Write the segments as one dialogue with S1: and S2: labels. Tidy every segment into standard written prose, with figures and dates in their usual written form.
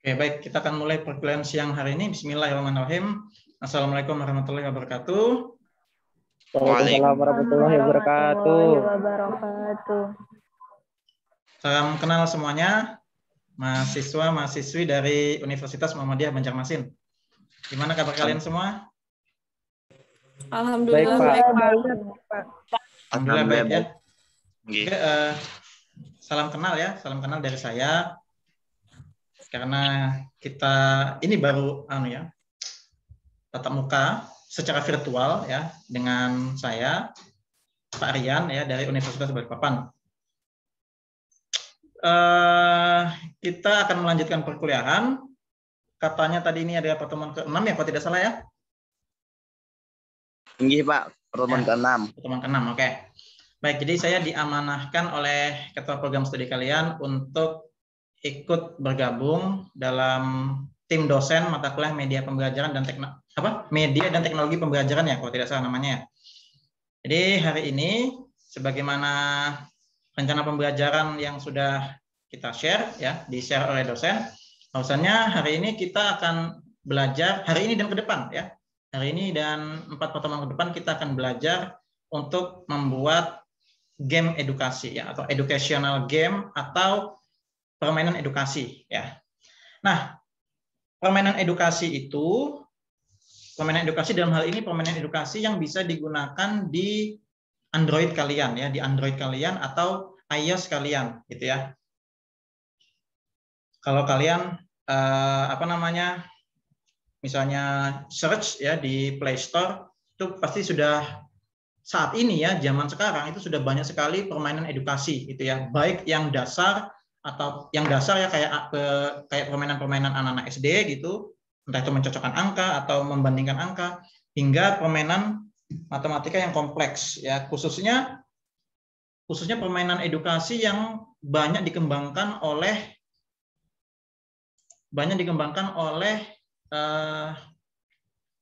S1: Oke, baik. Kita akan mulai perkuliahan siang hari ini. Bismillahirrahmanirrahim. Assalamualaikum warahmatullahi wabarakatuh.
S2: Waalaikumsalam warahmatullahi wabarakatuh.
S1: Salam kenal semuanya, mahasiswa, mahasiswi dari Universitas Muhammadiyah Banjarmasin. Gimana kabar kalian semua?
S2: Alhamdulillah baik, Pak.
S1: Alhamdulillah baik ya.
S2: Oke,
S1: Salam kenal ya, salam kenal dari saya. Karena kita ini baru tatap muka secara virtual ya dengan saya Pak Rian ya dari Universitas Balikpapan. Kita akan melanjutkan perkuliahan. Katanya tadi ini ada pertemuan ke-6 ya, kalau tidak salah ya?
S2: tinggi Pak, pertemuan ke-6.
S1: Pertemuan ke-6, oke. Baik, jadi saya diamanahkan oleh ketua program studi kalian untuk ikut bergabung dalam tim dosen mata kuliah media pembelajaran dan media dan teknologi pembelajaran ya, kalau tidak salah namanya ya. Jadi hari ini sebagaimana rencana pembelajaran yang sudah kita share ya, di-share oleh dosen, bahwasannya hari ini kita akan belajar hari ini dan ke depan ya. Hari ini dan 4 pertemuan ke depan kita akan belajar untuk membuat game edukasi ya, atau educational game atau permainan edukasi ya. Nah, permainan edukasi dalam hal ini permainan edukasi yang bisa digunakan di Android kalian ya, di Android kalian atau iOS kalian gitu ya. Kalau kalian misalnya search ya di Play Store, itu pasti sudah saat ini ya, zaman sekarang itu sudah banyak sekali permainan edukasi gitu ya, baik yang dasar atau yang dasar ya kayak permainan-permainan anak-anak SD gitu, entah itu mencocokkan angka atau membandingkan angka, hingga permainan matematika yang kompleks ya, khususnya permainan edukasi yang banyak dikembangkan oleh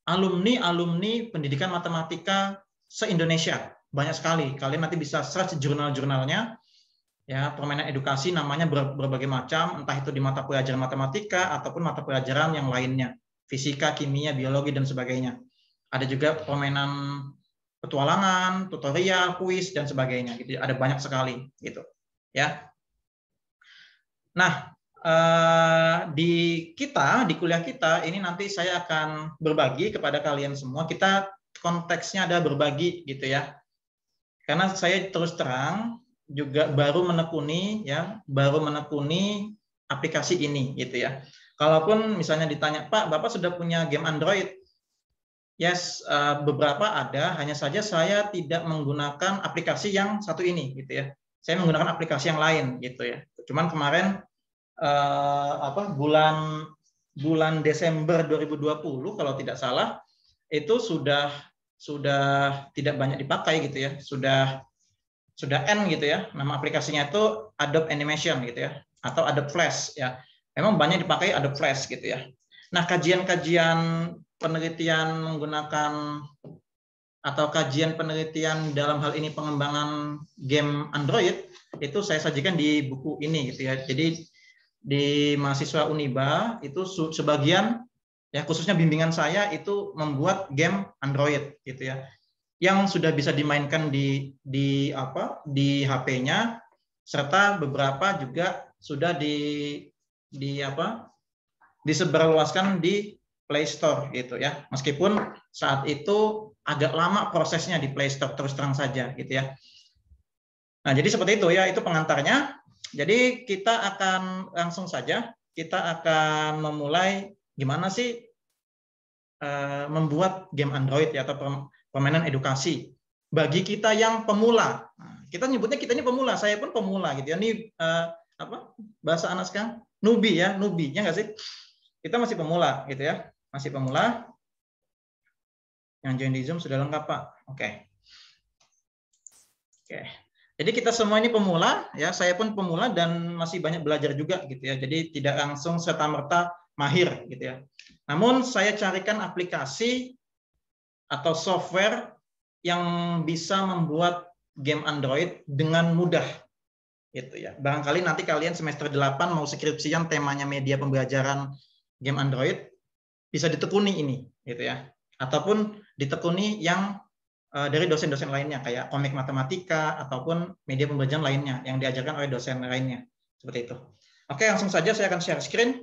S1: alumni pendidikan matematika se-Indonesia. Banyak sekali. Kalian nanti bisa search jurnal-jurnalnya. Ya, permainan edukasi namanya berbagai macam, entah itu di mata pelajaran matematika ataupun mata pelajaran yang lainnya, fisika, kimia, biologi dan sebagainya. Ada juga permainan petualangan, tutorial, kuis dan sebagainya. Gitu. Ada banyak sekali gitu. Ya. Nah, di kuliah kita ini nanti saya akan berbagi kepada kalian semua. Kita konteksnya ada berbagi gitu ya. Karena saya terus terang juga baru menekuni aplikasi ini gitu ya. Kalaupun misalnya ditanya, Pak, Bapak sudah punya game Android? Yes, beberapa ada, hanya saja saya tidak menggunakan aplikasi yang satu ini gitu ya. Saya menggunakan aplikasi yang lain gitu ya. Cuman kemarin bulan Desember 2020 kalau tidak salah itu sudah tidak banyak dipakai gitu ya, sudah end gitu ya. Nama aplikasinya itu Adobe Animation gitu ya, atau Adobe Flash ya. Memang banyak dipakai Adobe Flash gitu ya. Nah, kajian penelitian menggunakan atau kajian penelitian dalam hal ini pengembangan game Android itu saya sajikan di buku ini gitu ya. Jadi di mahasiswa Uniba itu sebagian ya, khususnya bimbingan saya itu membuat game Android gitu ya, yang sudah bisa dimainkan di HP-nya, serta beberapa juga sudah disebarluaskan di Play Store gitu ya. Meskipun saat itu agak lama prosesnya di Play Store, terus terang saja gitu ya. Nah, jadi seperti itu ya, itu pengantarnya. Jadi kita akan langsung saja, kita akan memulai gimana sih membuat game Android ya, atau permainan edukasi bagi kita yang pemula. Nah, kita nyebutnya kita ini pemula, saya pun pemula gitu ya. Ini bahasa anak sekarang newbie ya nggak sih? Kita masih pemula gitu ya, masih pemula. Yang join di Zoom sudah lengkap Pak. Oke. Jadi kita semua ini pemula ya, saya pun pemula dan masih banyak belajar juga gitu ya. Jadi tidak langsung serta-merta mahir gitu ya. Namun saya carikan aplikasi atau software yang bisa membuat game Android dengan mudah Gitu ya. Barangkali nanti kalian semester 8 mau skripsian temanya media pembelajaran game Android, bisa ditekuni ini, gitu ya. Ataupun ditekuni yang dari dosen-dosen lainnya kayak komik matematika ataupun media pembelajaran lainnya yang diajarkan oleh dosen lainnya. Seperti itu. Oke, langsung saja saya akan share screen.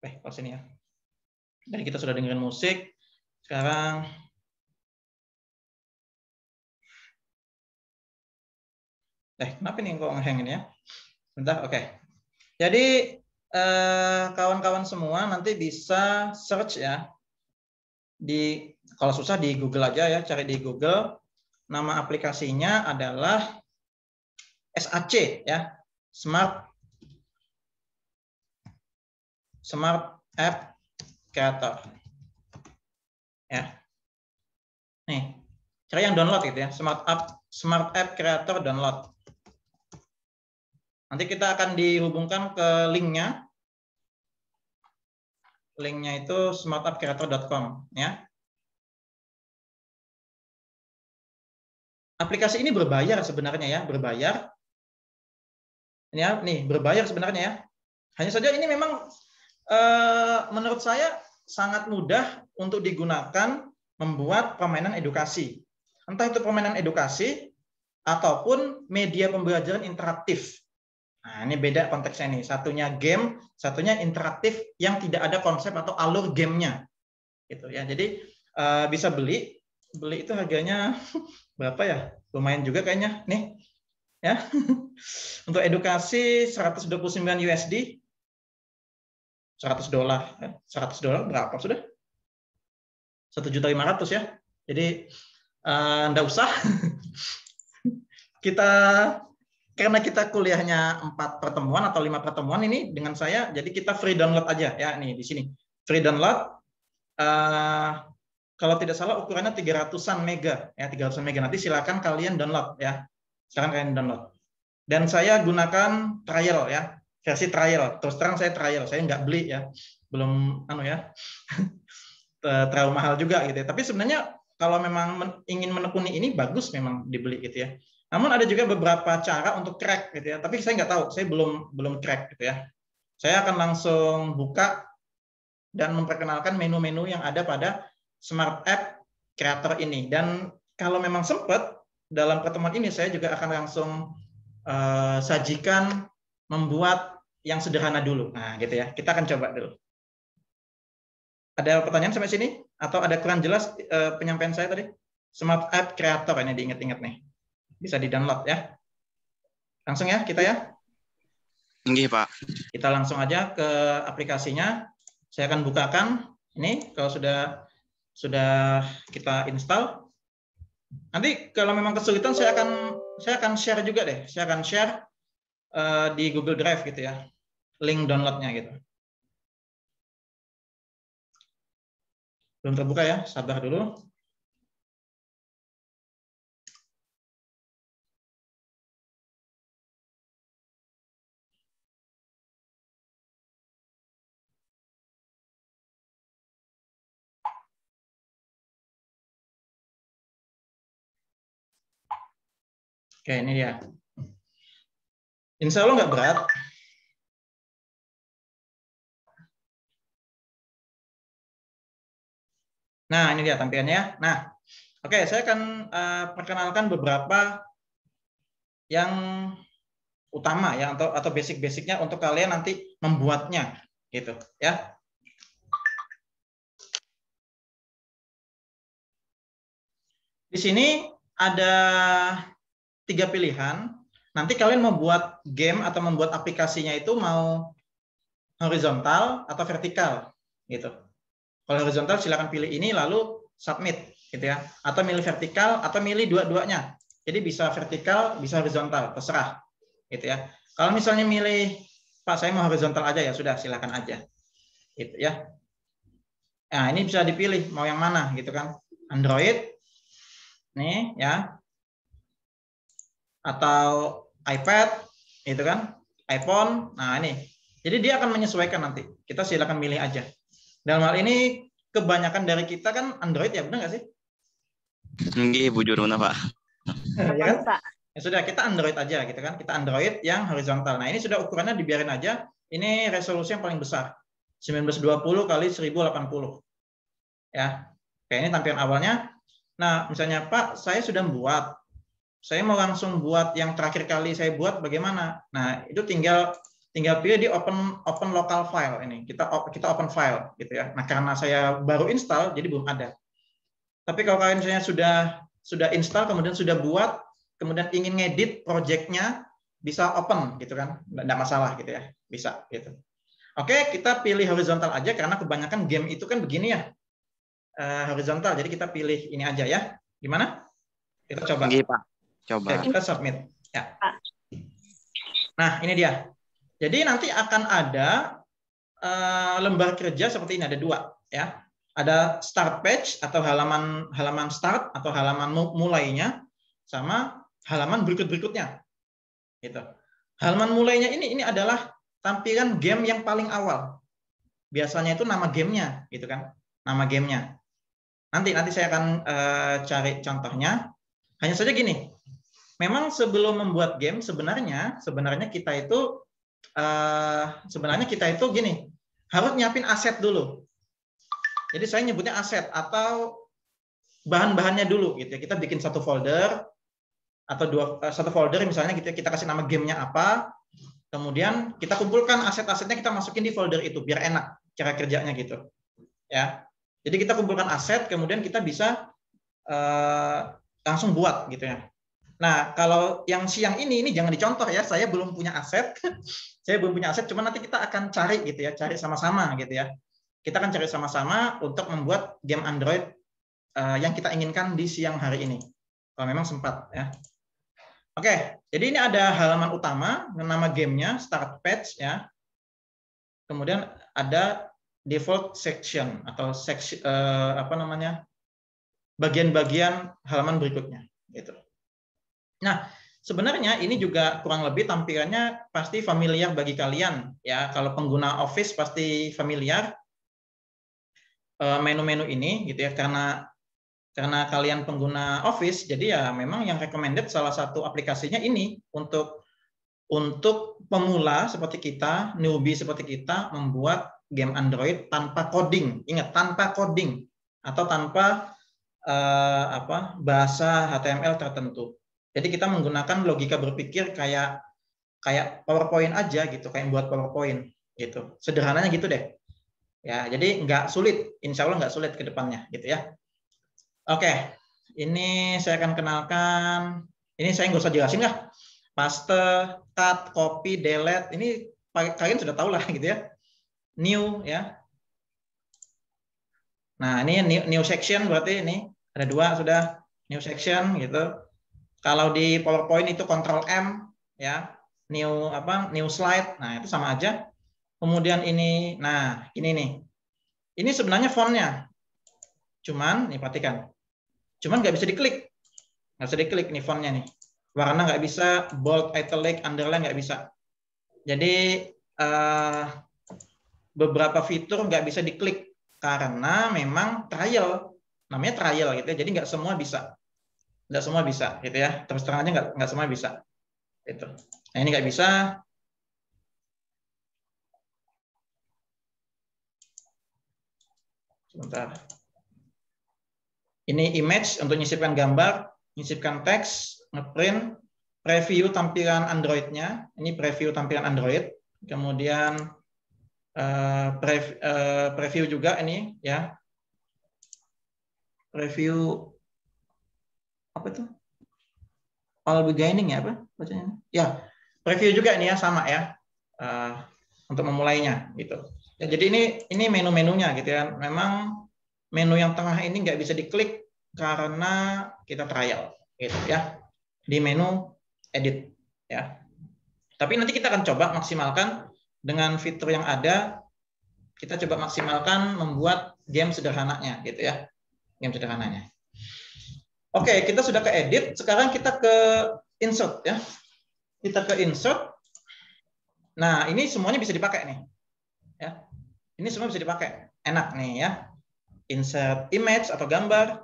S1: Pas ini ya. Dari kita sudah dengerin musik. Sekarang kenapa nih kok nge-hang ini ya? Bentar, oke. Jadi kawan-kawan semua nanti bisa search ya. Kalau susah di Google aja ya, cari di Google. Nama aplikasinya adalah SAC ya. Smart App Creator. Ya. Nih, cari yang download gitu ya. Smart App Creator download. Nanti kita akan dihubungkan ke linknya. Linknya itu smartappcreator.com ya. Aplikasi ini berbayar sebenarnya ya, berbayar. Ini ya, nih berbayar sebenarnya ya. Hanya saja ini memang menurut saya sangat mudah untuk digunakan membuat permainan edukasi. Entah itu permainan edukasi ataupun media pembelajaran interaktif. Nah, ini beda konteksnya nih. Satunya game, satunya interaktif yang tidak ada konsep atau alur gamenya. Gitu ya. Jadi bisa beli itu harganya berapa ya? Lumayan juga kayaknya nih. Ya. Untuk edukasi 129 USD. $100. $100 berapa sudah? 1.500.000 ya. Jadi enggak usah. Karena kita kuliahnya 4 pertemuan atau 5 pertemuan ini dengan saya, jadi kita free download aja ya, nih di sini. Free download, kalau tidak salah ukurannya 300-an mega, ya 300 mega. Nanti silakan kalian download ya. Silakan kalian download. Dan saya gunakan trial ya, versi trial. Terus terang saya trial, saya nggak beli ya, belum terlalu mahal juga gitu ya. Tapi sebenarnya kalau memang ingin menekuni ini bagus memang dibeli gitu ya. Namun ada juga beberapa cara untuk crack gitu ya. Tapi saya nggak tahu, saya belum crack gitu ya. Saya akan langsung buka dan memperkenalkan menu-menu yang ada pada Smart App Creator ini. Dan kalau memang sempat dalam pertemuan ini saya juga akan langsung sajikan membuat yang sederhana dulu. Nah, gitu ya. Kita akan coba dulu. Ada pertanyaan sampai sini? Atau ada kurang jelas penyampaian saya tadi? Smart App Creator ini diingat-ingat nih. Bisa di-download ya. Langsung ya kita ya.
S2: Nggih, Pak.
S1: Kita langsung aja ke aplikasinya. Saya akan bukakan ini kalau sudah kita install. Nanti kalau memang kesulitan saya akan share juga deh. Saya akan share di Google Drive gitu ya. Link downloadnya gitu. Belum terbuka ya, sabar dulu. Oke, ini dia. Insya Allah nggak berat. Nah, ini dia tampilannya. Nah, oke, saya akan perkenalkan beberapa yang utama ya atau basic-basicnya untuk kalian nanti membuatnya, gitu ya. Di sini ada 3 pilihan. Nanti kalian mau buat game atau membuat aplikasinya itu mau horizontal atau vertikal, gitu. Kalau horizontal silakan pilih ini lalu submit, gitu ya. Atau milih vertikal atau milih dua-duanya. Jadi bisa vertikal, bisa horizontal, terserah, gitu ya. Kalau misalnya milih, Pak saya mau horizontal aja ya sudah silakan aja, gitu ya. Nah ini bisa dipilih mau yang mana, gitu kan. Android, nih ya. Atau iPad, itu kan, iPhone. Nah ini, jadi dia akan menyesuaikan nanti. Kita silakan milih aja. Dalam hal ini kebanyakan dari kita kan Android ya, benar nggak sih?
S2: Nggih, bujur mana, Pak?
S1: Ya kan?
S3: Bisa.
S1: Ya sudah, kita Android aja gitu kan. Kita Android yang horizontal. Nah, ini sudah ukurannya dibiarin aja. Ini resolusi yang paling besar. 1920 kali 1080. Ya. Oke, ini tampilan awalnya. Nah, misalnya Pak, saya sudah membuat. Saya mau langsung buat yang terakhir kali saya buat bagaimana? Nah, itu tinggal pilih di open local file ini. Kita open file gitu ya. Nah, karena saya baru install jadi belum ada. Tapi kalau kalian misalnya sudah install kemudian sudah buat, kemudian ingin ngedit project-nya, bisa open gitu kan. Enggak masalah gitu ya. Bisa gitu. Oke, kita pilih horizontal aja karena kebanyakan game itu kan begini ya. Horizontal. Jadi kita pilih ini aja ya. Gimana? Kita coba.
S2: Nggih, Pak. Coba.
S1: Oke, kita submit. Ya. Nah, ini dia. Jadi nanti akan ada lembar kerja seperti ini, ada dua ya. Ada start page atau halaman start atau halaman mulainya sama halaman berikutnya. Gitu. Halaman mulainya ini adalah tampilan game yang paling awal. Biasanya itu nama gamenya, gitu kan? Nama gamenya. Nanti saya akan cari contohnya. Hanya saja gini. Memang sebelum membuat game sebenarnya kita itu gini, harus nyiapin aset dulu. Jadi saya nyebutnya aset atau bahan-bahannya dulu gitu ya. Kita bikin satu folder atau satu folder misalnya gitu ya, kita kasih nama gamenya apa. Kemudian kita kumpulkan aset-asetnya, kita masukin di folder itu biar enak cara kerjanya gitu. Ya. Jadi kita kumpulkan aset, kemudian kita bisa langsung buat gitu ya. Nah, kalau yang siang ini jangan dicontoh ya. Saya belum punya aset. Saya belum punya aset, cuma nanti kita akan cari gitu ya, cari sama-sama gitu ya. Kita akan cari sama-sama untuk membuat game Android yang kita inginkan di siang hari ini. Kalau memang sempat ya. Oke, jadi ini ada halaman utama, nama gamenya, start page ya. Kemudian ada default section atau section bagian-bagian halaman berikutnya gitu. Nah, sebenarnya ini juga kurang lebih tampilannya pasti familiar bagi kalian ya. Kalau pengguna Office pasti familiar menu-menu ini gitu ya, karena kalian pengguna Office, jadi ya memang yang recommended salah satu aplikasinya ini untuk pemula seperti kita, newbie seperti kita, membuat game Android tanpa coding. Ingat, tanpa coding atau tanpa bahasa HTML tertentu. Jadi kita menggunakan logika berpikir kayak PowerPoint aja gitu, kayak buat PowerPoint gitu. Sederhananya gitu deh. Ya, jadi nggak sulit, insya Allah nggak sulit ke depannya gitu ya. Oke, ini saya akan kenalkan. Ini saya nggak usah jelasin lah. Paste, cut, copy, delete. Ini kalian sudah tahu lah gitu ya. New ya. Nah, ini new section berarti ini ada dua sudah new section gitu. Kalau di PowerPoint itu Ctrl M ya. New slide. Nah, itu sama aja. Kemudian ini, nah ini nih. Ini sebenarnya fontnya. Cuman, nih perhatikan. Cuman nggak bisa diklik. Nggak bisa diklik nih fontnya nih. Warna nggak bisa, bold, italic, underline nggak bisa. Jadi beberapa fitur nggak bisa diklik karena memang trial, namanya trial gitu ya. Jadi nggak semua bisa, gitu ya. Terus terang aja nggak semua bisa. Itu. Nah ini nggak bisa. Sebentar. Ini image untuk menyisipkan gambar, menyisipkan teks, ngeprint, preview tampilan Android-nya. Ini preview tampilan Android. Kemudian preview juga ini ya. Preview apa itu? All beginning ya apa bacanya? Ya, preview juga ini ya, sama ya. Untuk memulainya gitu. Ya, jadi ini menu-menunya gitu ya. Memang menu yang tengah ini nggak bisa diklik karena kita trial gitu ya. Di menu edit ya. Tapi nanti kita akan coba maksimalkan dengan fitur yang ada. Kita coba maksimalkan membuat game sederhananya gitu ya. Game sederhananya. Oke, kita sudah ke edit, sekarang kita ke insert ya. Kita ke insert. Nah, ini semuanya bisa dipakai nih. Ya. Ini semua bisa dipakai. Enak nih ya. Insert image atau gambar,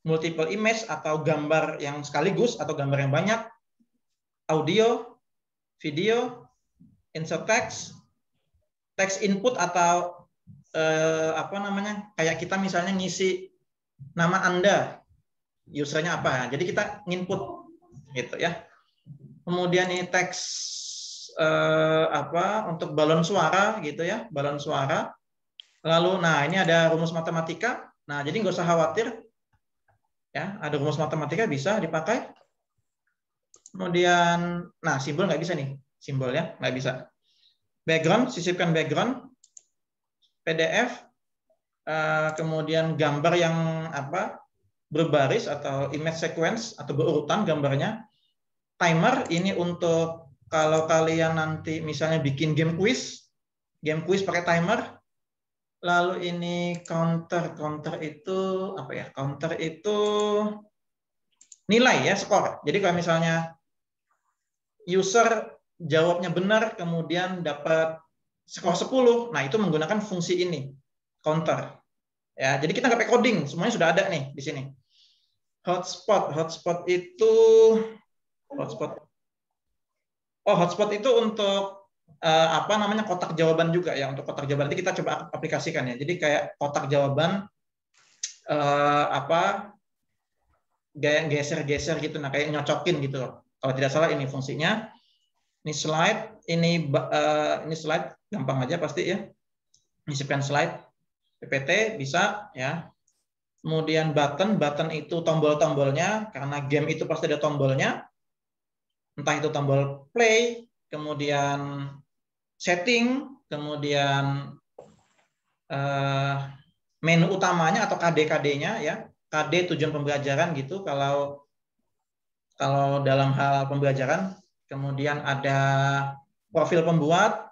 S1: multiple image atau gambar yang sekaligus atau gambar yang banyak, audio, video, insert text, text input atau kayak kita misalnya ngisi nama Anda, usernya apa, jadi kita nginput gitu ya. Kemudian ini teks untuk balon suara gitu ya, balon suara. Lalu nah ini ada rumus matematika. Nah, jadi nggak usah khawatir ya, ada rumus matematika bisa dipakai. Kemudian nah simbol nggak bisa nih, simbol ya nggak bisa. Background, sisipkan background, PDF, kemudian gambar yang berbaris atau image sequence atau berurutan gambarnya. Timer ini untuk kalau kalian nanti misalnya bikin game quiz pakai timer. Lalu ini counter itu apa ya? Counter itu nilai ya, skor. Jadi kalau misalnya user jawabnya benar kemudian dapat skor 10, nah itu menggunakan fungsi ini, counter. Ya, jadi kita nggak pakai coding, semuanya sudah ada nih di sini. Hotspot itu hotspot itu untuk kotak jawaban juga ya, untuk kotak jawaban. Nanti kita coba aplikasikan ya. Jadi kayak kotak jawaban geser-geser gitu, nah kayak nyocokin gitu loh. Kalau tidak salah ini fungsinya. Ini slide, ini slide gampang aja pasti ya. Sisipkan slide PPT bisa ya. Kemudian button itu tombol-tombolnya, karena game itu pasti ada tombolnya. Entah itu tombol play, kemudian setting, kemudian menu utamanya atau KD-KD-nya ya. KD tujuan pembelajaran gitu kalau dalam hal pembelajaran. Kemudian ada profil pembuat,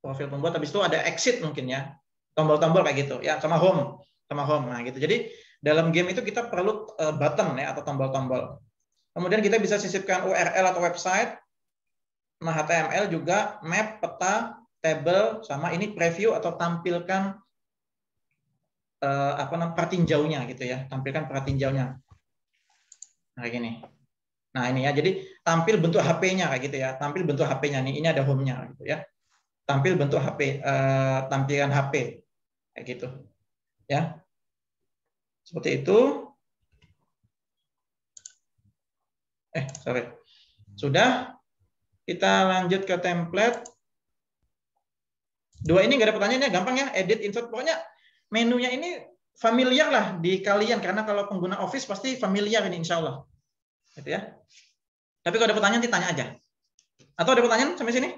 S1: habis itu ada exit mungkin ya. Tombol-tombol kayak gitu ya, sama home. Nah gitu. Jadi dalam game itu kita perlu button ya atau tombol-tombol. Kemudian kita bisa sisipkan URL atau website. Nah, HTML juga, map, peta, table, sama ini preview atau tampilkan pertinjaunya gitu ya, tampilkan pertinjaunya. Nah, kayak gini. Nah, ini ya. Jadi tampil bentuk HP-nya kayak gitu ya. Tampil bentuk HP-nya nih. Ini ada home-nya gitu ya. Tampil bentuk HP, tampilan HP kayak gitu. Ya. Seperti itu. Sorry. Sudah. Kita lanjut ke template. Dua ini nggak ada pertanyaannya, gampang ya. Edit, insert, pokoknya menunya ini familiar lah di kalian, karena kalau pengguna Office pasti familiar ini insya Allah. Gitu ya. Tapi kalau ada pertanyaan, tanya aja. Atau ada pertanyaan sampai sini?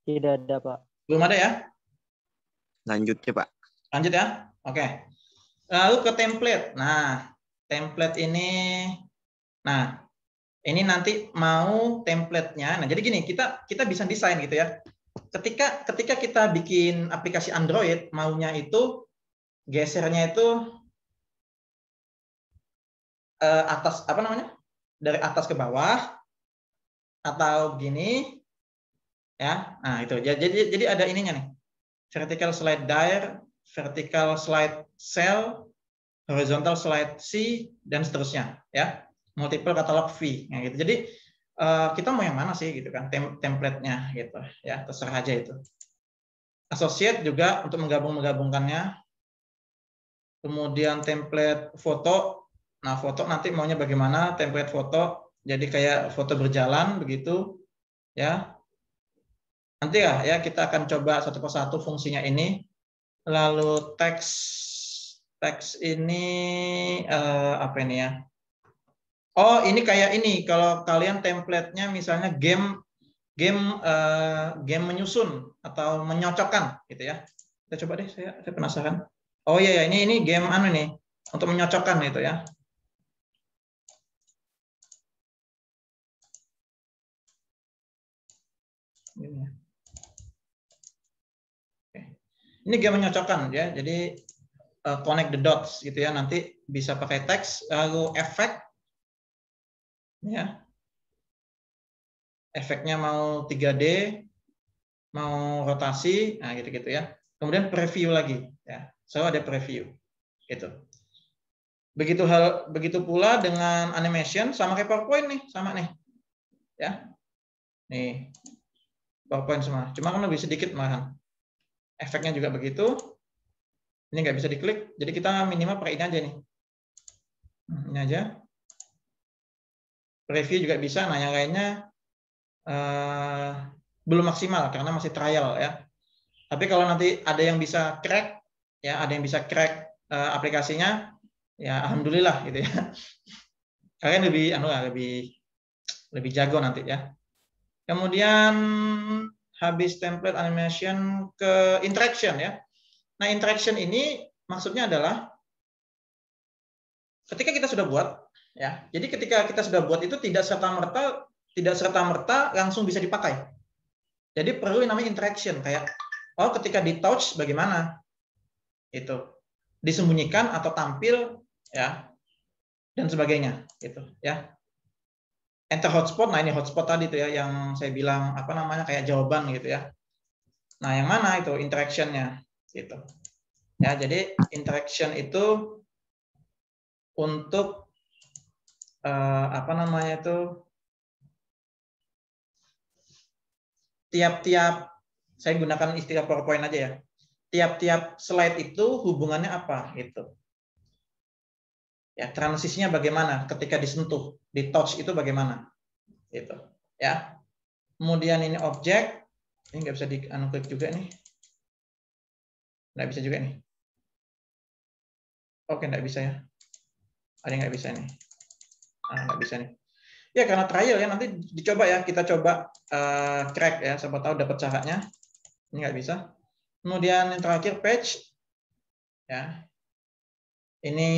S3: Tidak ada, Pak.
S1: Belum ada ya?
S2: Lanjut ya, Pak.
S1: Lanjut ya? Oke. Lalu ke template. Nah, template ini, nah, ini nanti mau template-nya. Nah, jadi gini, kita bisa desain gitu ya. Ketika kita bikin aplikasi Android, maunya itu gesernya itu atas dari atas ke bawah atau gini ya. Nah, itu. Jadi ada ininya nih. Vertical slide dire, vertical slide cell, horizontal slide C, dan seterusnya ya. Multiple catalog V. Nah, gitu. Jadi kita mau yang mana sih gitu kan, template-nya gitu ya, terserah aja itu. Associate juga untuk menggabungkannya. Kemudian template foto. Nah, foto nanti maunya bagaimana, template foto. Jadi kayak foto berjalan begitu ya. Nanti ya kita akan coba satu persatu fungsinya ini. Lalu teks ini apa ini ya? Oh, ini kayak ini. Kalau kalian template-nya misalnya game menyusun atau menyocokkan gitu ya. Kita coba deh, saya penasaran. Oh iya, ini game nih untuk menyocokkan itu ya. Ini game menyocokkan ya. Jadi connect the dots gitu ya. Nanti bisa pakai teks, lalu efek ya. Efeknya mau 3D, mau rotasi, nah gitu-gitu ya. Kemudian preview lagi ya. Selalu ada preview. Gitu. Begitu pula dengan animation, sama kayak PowerPoint nih, sama nih. Ya. Nih. PowerPoint semua. Cuma kan lebih sedikit malahan. Efeknya juga begitu. Ini nggak bisa diklik, jadi kita minimal pakai ini aja nih. Ini aja. Preview juga bisa. Nah, yang lainnya belum maksimal karena masih trial ya. Tapi kalau nanti ada yang bisa crack, ya ada yang bisa crack aplikasinya, ya alhamdulillah gitu ya. Kalian lebih jago nanti ya. Kemudian habis template animation ke interaction ya. Nah, interaction ini maksudnya adalah ketika kita sudah buat ya. Jadi ketika kita sudah buat itu tidak serta-merta langsung bisa dipakai. Jadi perlu yang namanya interaction kayak ketika di touch bagaimana? Itu disembunyikan atau tampil ya dan sebagainya gitu ya. Enter hotspot, nah ini hotspot tadi tuh ya yang saya bilang apa namanya kayak jawaban gitu ya. Nah, yang mana itu interaction-nya gitu. Ya, jadi interaction itu untuk apa namanya itu tiap-tiap, saya gunakan istilah PowerPoint aja ya. Tiap-tiap slide itu hubungannya apa gitu. Ya, transisinya bagaimana ketika disentuh, di touch itu bagaimana gitu ya. Kemudian ini objek, ini nggak bisa di-klik juga nih, nggak bisa juga nih. Oke, nggak bisa ya, ada yang nggak bisa nih, nggak bisa nih ya karena trial ya, nanti dicoba ya, kita coba crack ya, siapa tahu dapat caranya. Ini nggak bisa. Kemudian yang terakhir page ya, ini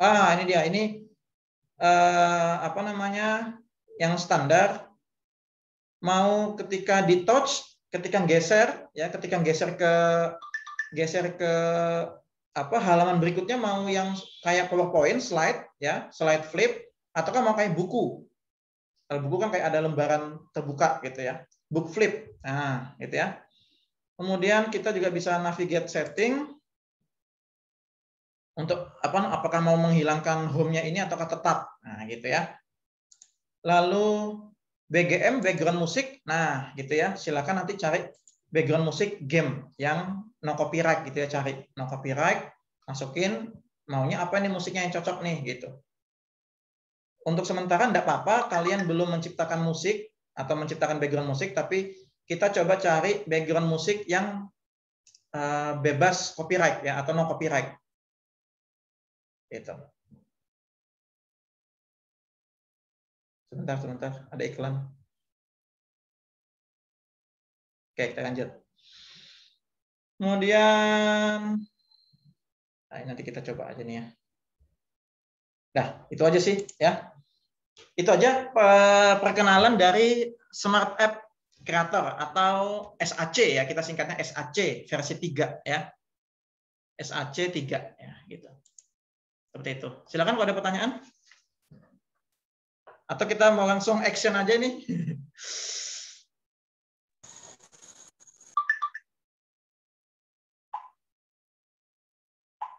S1: ini dia, ini apa namanya yang standar. Mau ketika di touch, ketika geser ya, ketika geser ke apa halaman berikutnya, mau yang kayak PowerPoint slide ya, slide flip, ataukah mau kayak buku. Kalau buku kan kayak ada lembaran terbuka gitu ya, book flip. Nah, gitu ya. Kemudian kita juga bisa navigate setting untuk apakah mau menghilangkan home-nya ini ataukah tetap. Nah, gitu ya. Lalu BGM, background musik, nah gitu ya, silakan nanti cari background musik game yang no copyright gitu ya, cari no copyright, masukin maunya apa nih musiknya yang cocok nih gitu. Untuk sementara enggak apa-apa kalian belum menciptakan musik atau menciptakan background musik, tapi kita coba cari background musik yang bebas copyright ya, atau no copyright gitu. Sebentar, ada iklan. Oke, kita lanjut. Kemudian, nanti kita coba aja nih ya. Nah, itu aja sih ya. Itu aja perkenalan dari Smart App Creator atau SAC ya, kita singkatnya SAC versi 3 ya. SAC 3 ya, gitu. Seperti itu. Silakan kalau ada pertanyaan. Atau kita mau langsung action aja nih.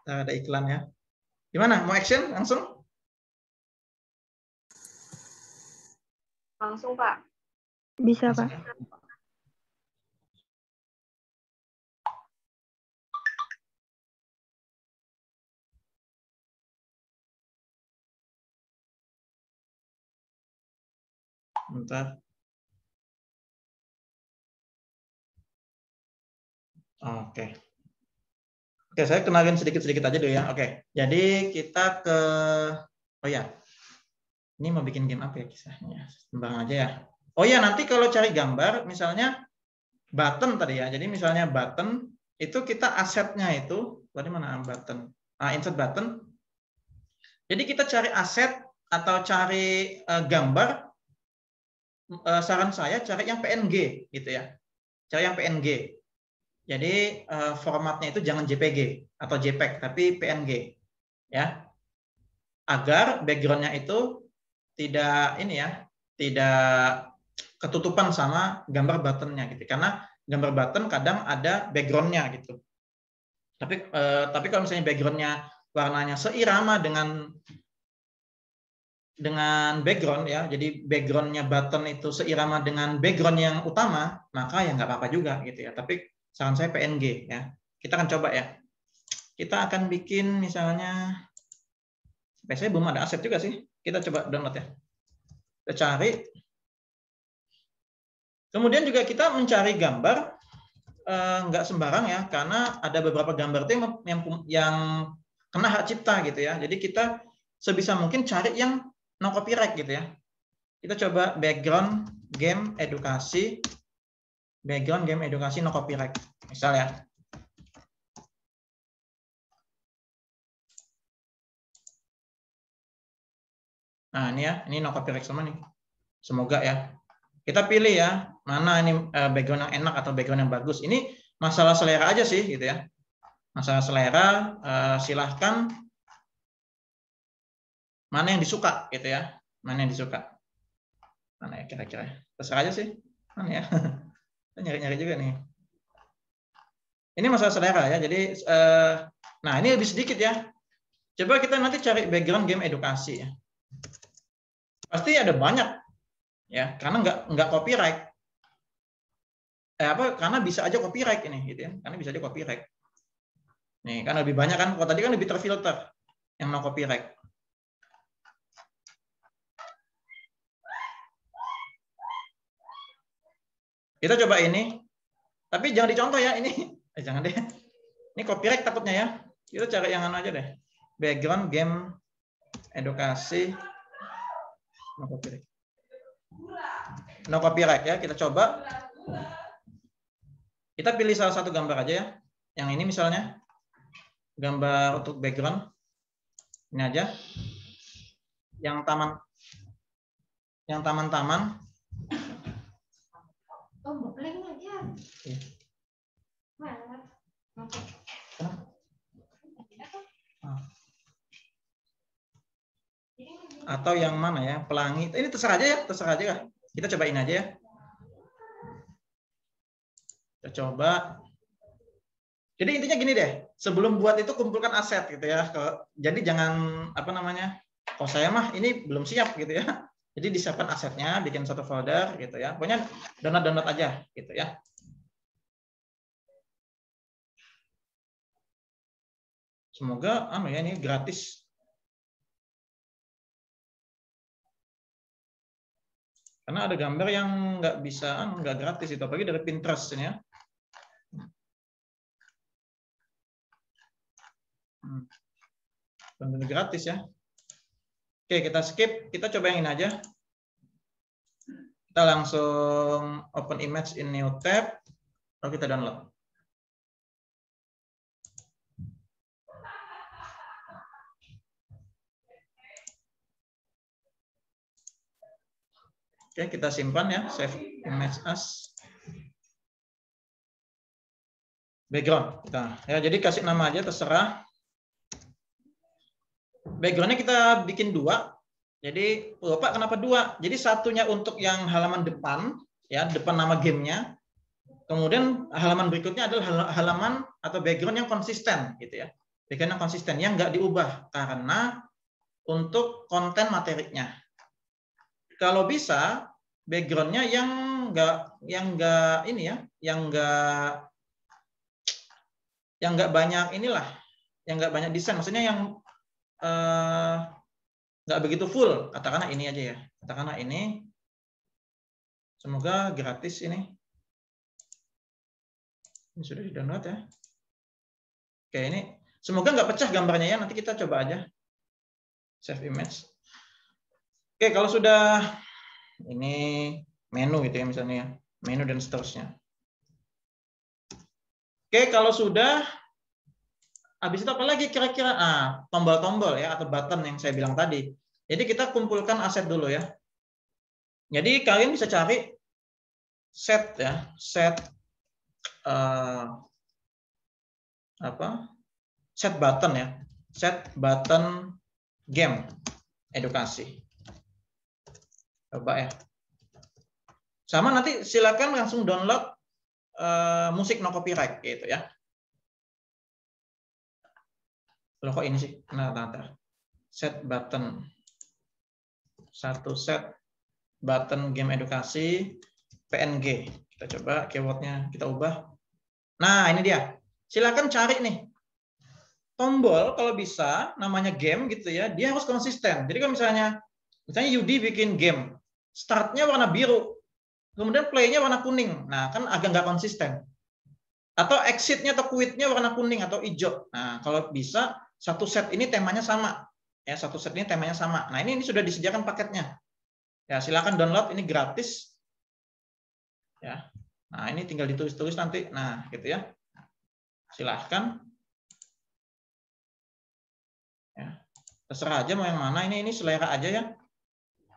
S1: Nah, ada iklan ya. Gimana? Mau action langsung?
S3: Langsung, Pak.
S4: Bisa, Pak.
S1: Bentar. Oke. Oke, saya kenalin sedikit-sedikit aja dulu ya. Oke, jadi kita ke, oh ya, ini mau bikin game apa ya kisahnya? Sembang aja ya. Oh ya, nanti kalau cari gambar, misalnya button tadi ya. Jadi misalnya button, itu kita asetnya itu, tadi mana button? Insert button. Jadi kita cari aset atau cari gambar, saran saya cari yang PNG gitu ya. Cari yang PNG. Jadi formatnya itu jangan JPG atau JPEG, tapi PNG, ya, agar backgroundnya itu tidak ini ya, tidak ketutupan sama gambar buttonnya gitu. Karena gambar button kadang ada backgroundnya gitu. Tapi kalau misalnya backgroundnya warnanya seirama dengan background ya, jadi backgroundnya button itu seirama dengan background yang utama, maka ya nggak apa-apa juga gitu ya. Tapi saran saya PNG ya. Kita akan coba ya. Kita akan bikin misalnya, saya belum ada aset juga sih. Kita coba download ya. Kita cari. Kemudian juga kita mencari gambar nggak sembarang ya, karena ada beberapa gambar itu yang kena hak cipta gitu ya. Jadi kita sebisa mungkin cari yang no copyright gitu ya. Kita coba background game edukasi no copyright misal ya. Nah ini ya, ini no copyright semua nih. Semoga ya. Kita pilih ya, mana ini background yang enak atau background yang bagus. Ini masalah selera aja sih gitu ya. Masalah selera, silahkan mana yang disuka gitu ya. Mana yang disuka. Mana ya kira-kira. Terserah aja sih. Mana ya. Nyari-nyari juga nih. Ini masalah selera ya. Jadi nah ini lebih sedikit ya. Coba kita nanti cari background game edukasi ya. Pasti ada banyak ya, karena nggak copyright. Karena bisa aja copyright ini gitu ya. Karena bisa aja copyright. Nih, kan lebih banyak kan. Kalau tadi kan lebih terfilter yang no copyright. Kita coba ini. Tapi jangan dicontoh ya ini. Jangan deh. Ini copyright takutnya ya. Kita cari yang anu aja deh. Background game edukasi no copyright. No copyright ya. Kita coba. Kita pilih salah satu gambar aja ya. Yang ini misalnya. Gambar untuk background. Ini aja. Yang taman-taman. Atau yang mana ya, pelangi. Ini terserah aja ya, terserah aja. Kita cobain aja ya. Kita coba. Jadi intinya gini deh, sebelum buat itu kumpulkan aset gitu ya. Jadi jangan kalau saya mah ini belum siap gitu ya. Jadi disiapkan asetnya, bikin satu folder gitu ya. Pokoknya download aja gitu ya. Semoga ini gratis. Karena ada gambar yang nggak gratis itu, apalagi dari Pinterest ini ya. Benar-benar gratis ya. Oke, kita skip. Kita coba yang ini aja. Kita langsung open image in new tab. Lalu kita download. Oke, kita simpan ya. Save image as background. Ya, jadi kasih nama aja, terserah. Backgroundnya kita bikin 2. Jadi, Pak, kenapa 2? Jadi satunya untuk yang halaman depan, ya, depan nama gamenya. Kemudian halaman berikutnya adalah halaman atau background yang konsisten, gitu ya. Background yang konsisten, yang nggak diubah karena untuk konten materinya. Kalau bisa, backgroundnya yang nggak banyak inilah, yang nggak banyak desain. Maksudnya yang nggak begitu full, katakanlah ini aja ya, katakanlah ini. Semoga gratis ini sudah di-download ya. Oke, ini semoga nggak pecah gambarnya ya, nanti kita coba aja save image. Oke, kalau sudah ini menu gitu ya misalnya ya, menu dan seterusnya. Oke, kalau sudah, habis itu apa lagi kira-kira? Tombol-tombol ya atau button yang saya bilang tadi. Jadi kita kumpulkan aset dulu ya. Jadi kalian bisa cari set ya, set set button ya, set button game edukasi. Coba ya. Sama nanti silakan langsung download musik no copyright gitu ya. Loh kok ini sih? Nah. Set button. Satu set button game edukasi PNG. Kita coba keywordnya kita ubah. Nah, ini dia. Silakan cari nih. Tombol kalau bisa namanya game gitu ya, dia harus konsisten. Jadi kalau misalnya Yudi bikin game, startnya warna biru, kemudian play-nya warna kuning. Nah, kan agak nggak konsisten. Atau exit-nya atau quit-nya warna kuning atau hijau. Nah, kalau bisa satu set ini temanya sama. Ya, satu set ini temanya sama. Nah, ini sudah disediakan paketnya. Ya, silakan download, ini gratis. Ya. Nah, ini tinggal ditulis-tulis nanti. Nah, gitu ya. Silahkan. Ya. Terserah aja mau yang mana. Ini selera aja ya.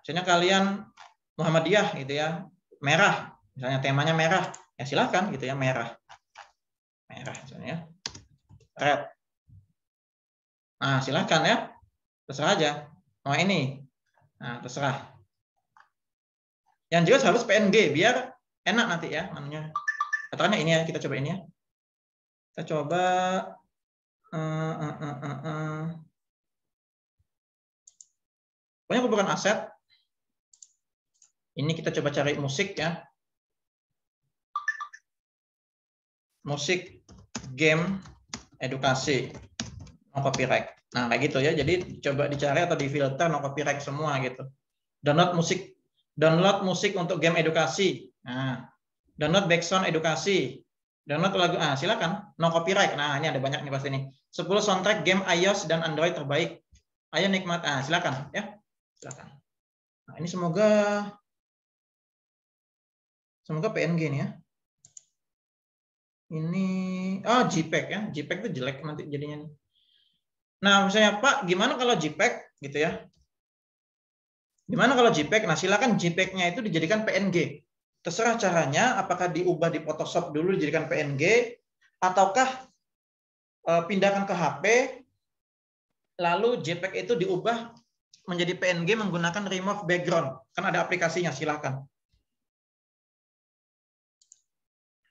S1: Misalnya kalian Muhammadiyah gitu ya. Merah. Misalnya temanya merah. Ya silahkan gitu ya, merah. Merah misalnya. Red. Nah, silahkan ya. Terserah aja. Mau ini. Nah, terserah. Yang jelas harus PNG biar enak nanti ya namanya. Katakannya ini ya, kita coba ini ya. Kita coba pokoknya aku bukan aset. Ini kita coba cari musik ya. Musik game edukasi no copyright. Nah, kayak gitu ya. Jadi coba dicari atau difilter no copyright semua gitu. Download musik untuk game edukasi. Nah, download background edukasi. Download lagu. Ah, silakan. No copyright. Nah, ini ada banyak nih pasti nih. 10 soundtrack game iOS dan Android terbaik. Ayo nikmat. Ah, silakan ya. Silakan. Nah, ini semoga PNG nih ya. Ini JPEG ya. JPEG itu jelek nanti jadinya. Nah, misalnya Pak, gimana kalau JPEG gitu ya? Gimana kalau JPEG? Nah, silakan JPEG-nya itu dijadikan PNG. Terserah caranya, apakah diubah di Photoshop dulu dijadikan PNG, ataukah pindahkan ke HP, lalu JPEG itu diubah menjadi PNG menggunakan remove background. Kan ada aplikasinya, silakan.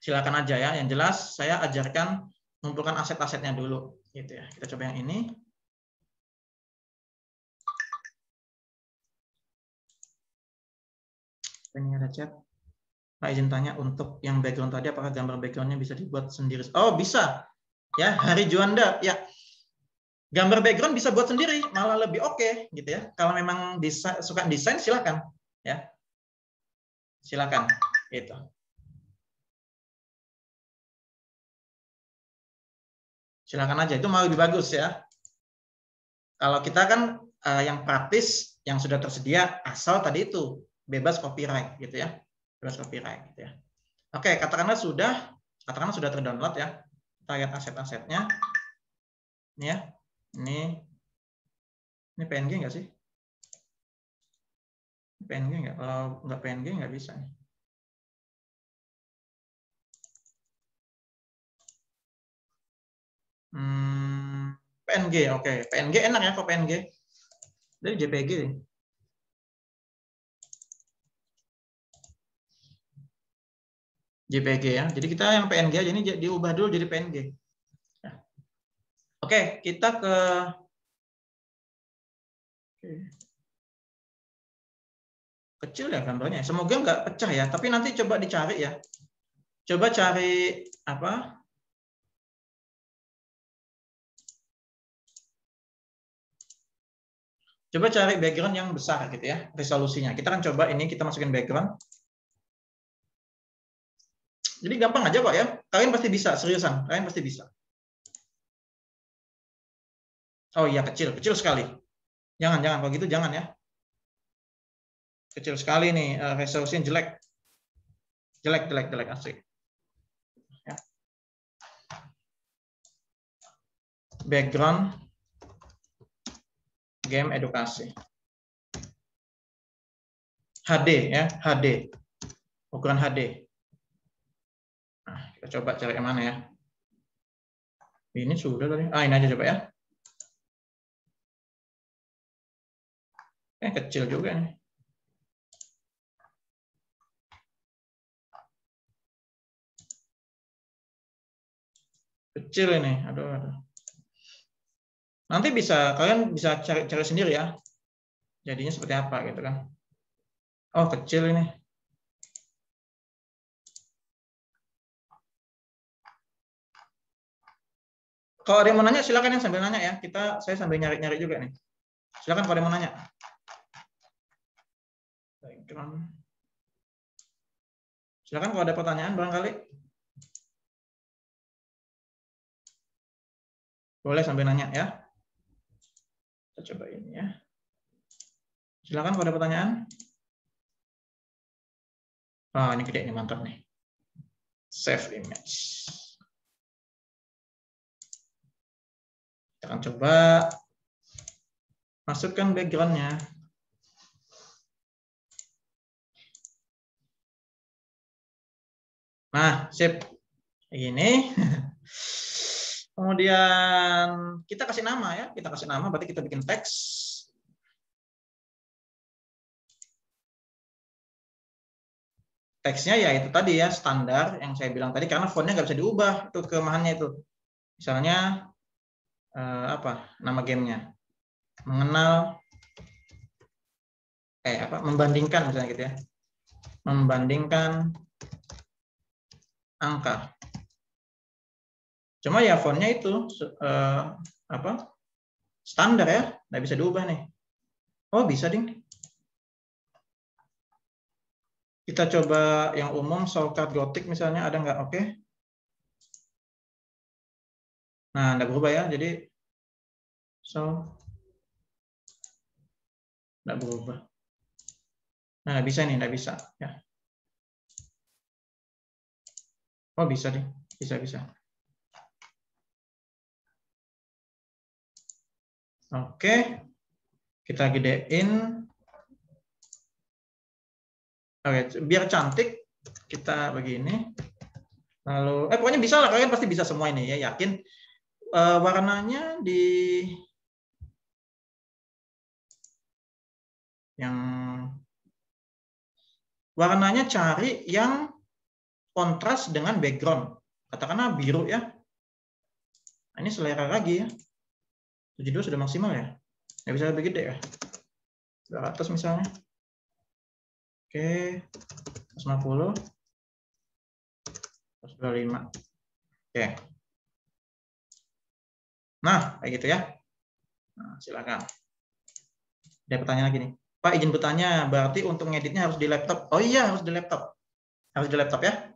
S1: Silakan aja ya. Yang jelas saya ajarkan mengumpulkan aset-asetnya dulu. Gitu ya. Kita coba yang ini. Ini ada chat. Pak izin tanya untuk yang background tadi, apakah gambar backgroundnya bisa dibuat sendiri? Oh bisa. Ya, Hari Juanda. Ya, gambar background bisa buat sendiri, malah lebih oke, gitu ya. Kalau memang suka desain, silakan. Ya, silakan. Gitu. Silakan aja, itu malah lebih bagus ya. Kalau kita kan yang praktis, yang sudah tersedia, asal tadi itu bebas copyright, gitu ya. Bebas copyright, gitu ya. Oke, katakanlah sudah terdownload ya. Kita lihat aset-asetnya. Ini ya. Ini PNG nggak sih? PNG nggak? Kalau nggak PNG nggak bisa. PNG, oke. PNG enak ya kok PNG. Dari JPG. JPG ya. Jadi kita yang PNG aja ini diubah dulu jadi PNG. Ya. Oke, kita ke kecil ya gambarnya. Semoga nggak pecah ya. Tapi nanti coba dicari ya. Coba cari apa? Coba cari background yang besar gitu ya, resolusinya. Kita kan coba ini, kita masukin background. Jadi gampang aja kok ya. Kalian pasti bisa, seriusan. Kalian pasti bisa. Oh iya, kecil sekali. Jangan kalau gitu jangan ya. Kecil sekali nih, resolusinya jelek. Jelek asli. Ya. Background game edukasi. HD ya, HD. Ukuran HD. Nah, kita coba cari yang mana ya. Ini sudah tadi. Ini aja coba ya. Kecil juga nih. Kecil ini. Aduh. Nanti kalian bisa cari sendiri ya. Jadinya seperti apa gitu kan. Oh, kecil ini. Kalau ada yang mau nanya, silakan yang sambil nanya ya. Saya sambil nyari-nyari juga nih. Silakan kalau ada yang mau nanya. Silakan kalau ada pertanyaan barangkali. Boleh sambil nanya ya. Kita coba ini ya. Silakan kalau ada pertanyaan. Oh, ini gede, ini mantap nih. Save image. Kita akan coba masukkan background-nya. Nah, sip. Ini. Kemudian kita kasih nama ya. Kita kasih nama, berarti kita bikin teks. Teksnya ya itu tadi ya, standar yang saya bilang tadi, karena fontnya nggak bisa diubah itu kelemahannya itu. Misalnya apa nama gamenya, mengenal membandingkan misalnya gitu ya, membandingkan angka. Cuma ya fontnya itu standar ya, nggak bisa diubah nih. Oh bisa ding. Kita coba yang umum, shortcut Gothic misalnya, ada nggak? Oke. Nah, nggak berubah ya, jadi nggak berubah. Nah, nggak bisa nih, nggak bisa. Ya. Oh bisa deh, bisa. Oke, kita gedein. Oke, biar cantik kita begini. Lalu, pokoknya bisa lah, kalian pasti bisa semua ini ya, yakin. Warnanya warnanya cari yang kontras dengan background. Katakanlah biru ya. Nah, ini selera lagi ya. 72 sudah maksimal ya. Nggak bisa lebih gede ya. 200 misalnya. Oke. 150. 125. Oke. Nah, kayak gitu ya. Nah, silakan. Ada pertanyaan lagi nih. Pak, izin bertanya, berarti untuk ngeditnya harus di laptop? Oh iya, harus di laptop. Harus di laptop ya.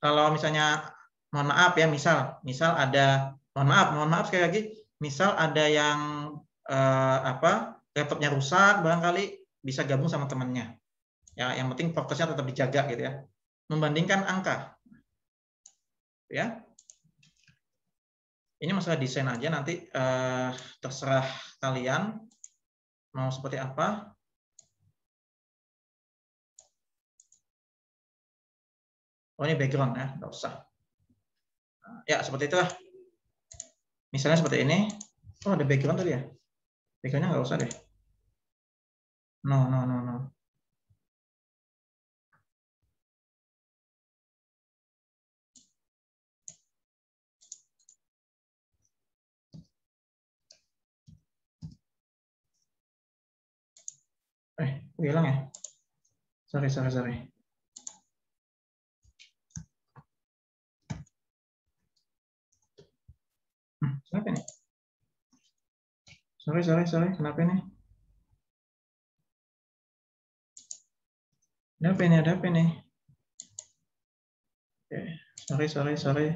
S1: Kalau misalnya, mohon maaf ya, misal ada, mohon maaf sekali lagi, misal ada yang laptopnya rusak, barangkali bisa gabung sama temannya. Ya, yang penting fokusnya tetap dijaga gitu ya. Membandingkan angka. Ya. Ini masalah desain aja, nanti terserah kalian mau seperti apa. Oh ini background ya, nggak usah. Ya seperti itulah. Misalnya seperti ini. Oh ada background tadi ya. Backgroundnya nggak usah deh. No. Hilang ya. Sorry. Kenapa ini? Sorry. Kenapa ini? Ada apa ini? Sorry.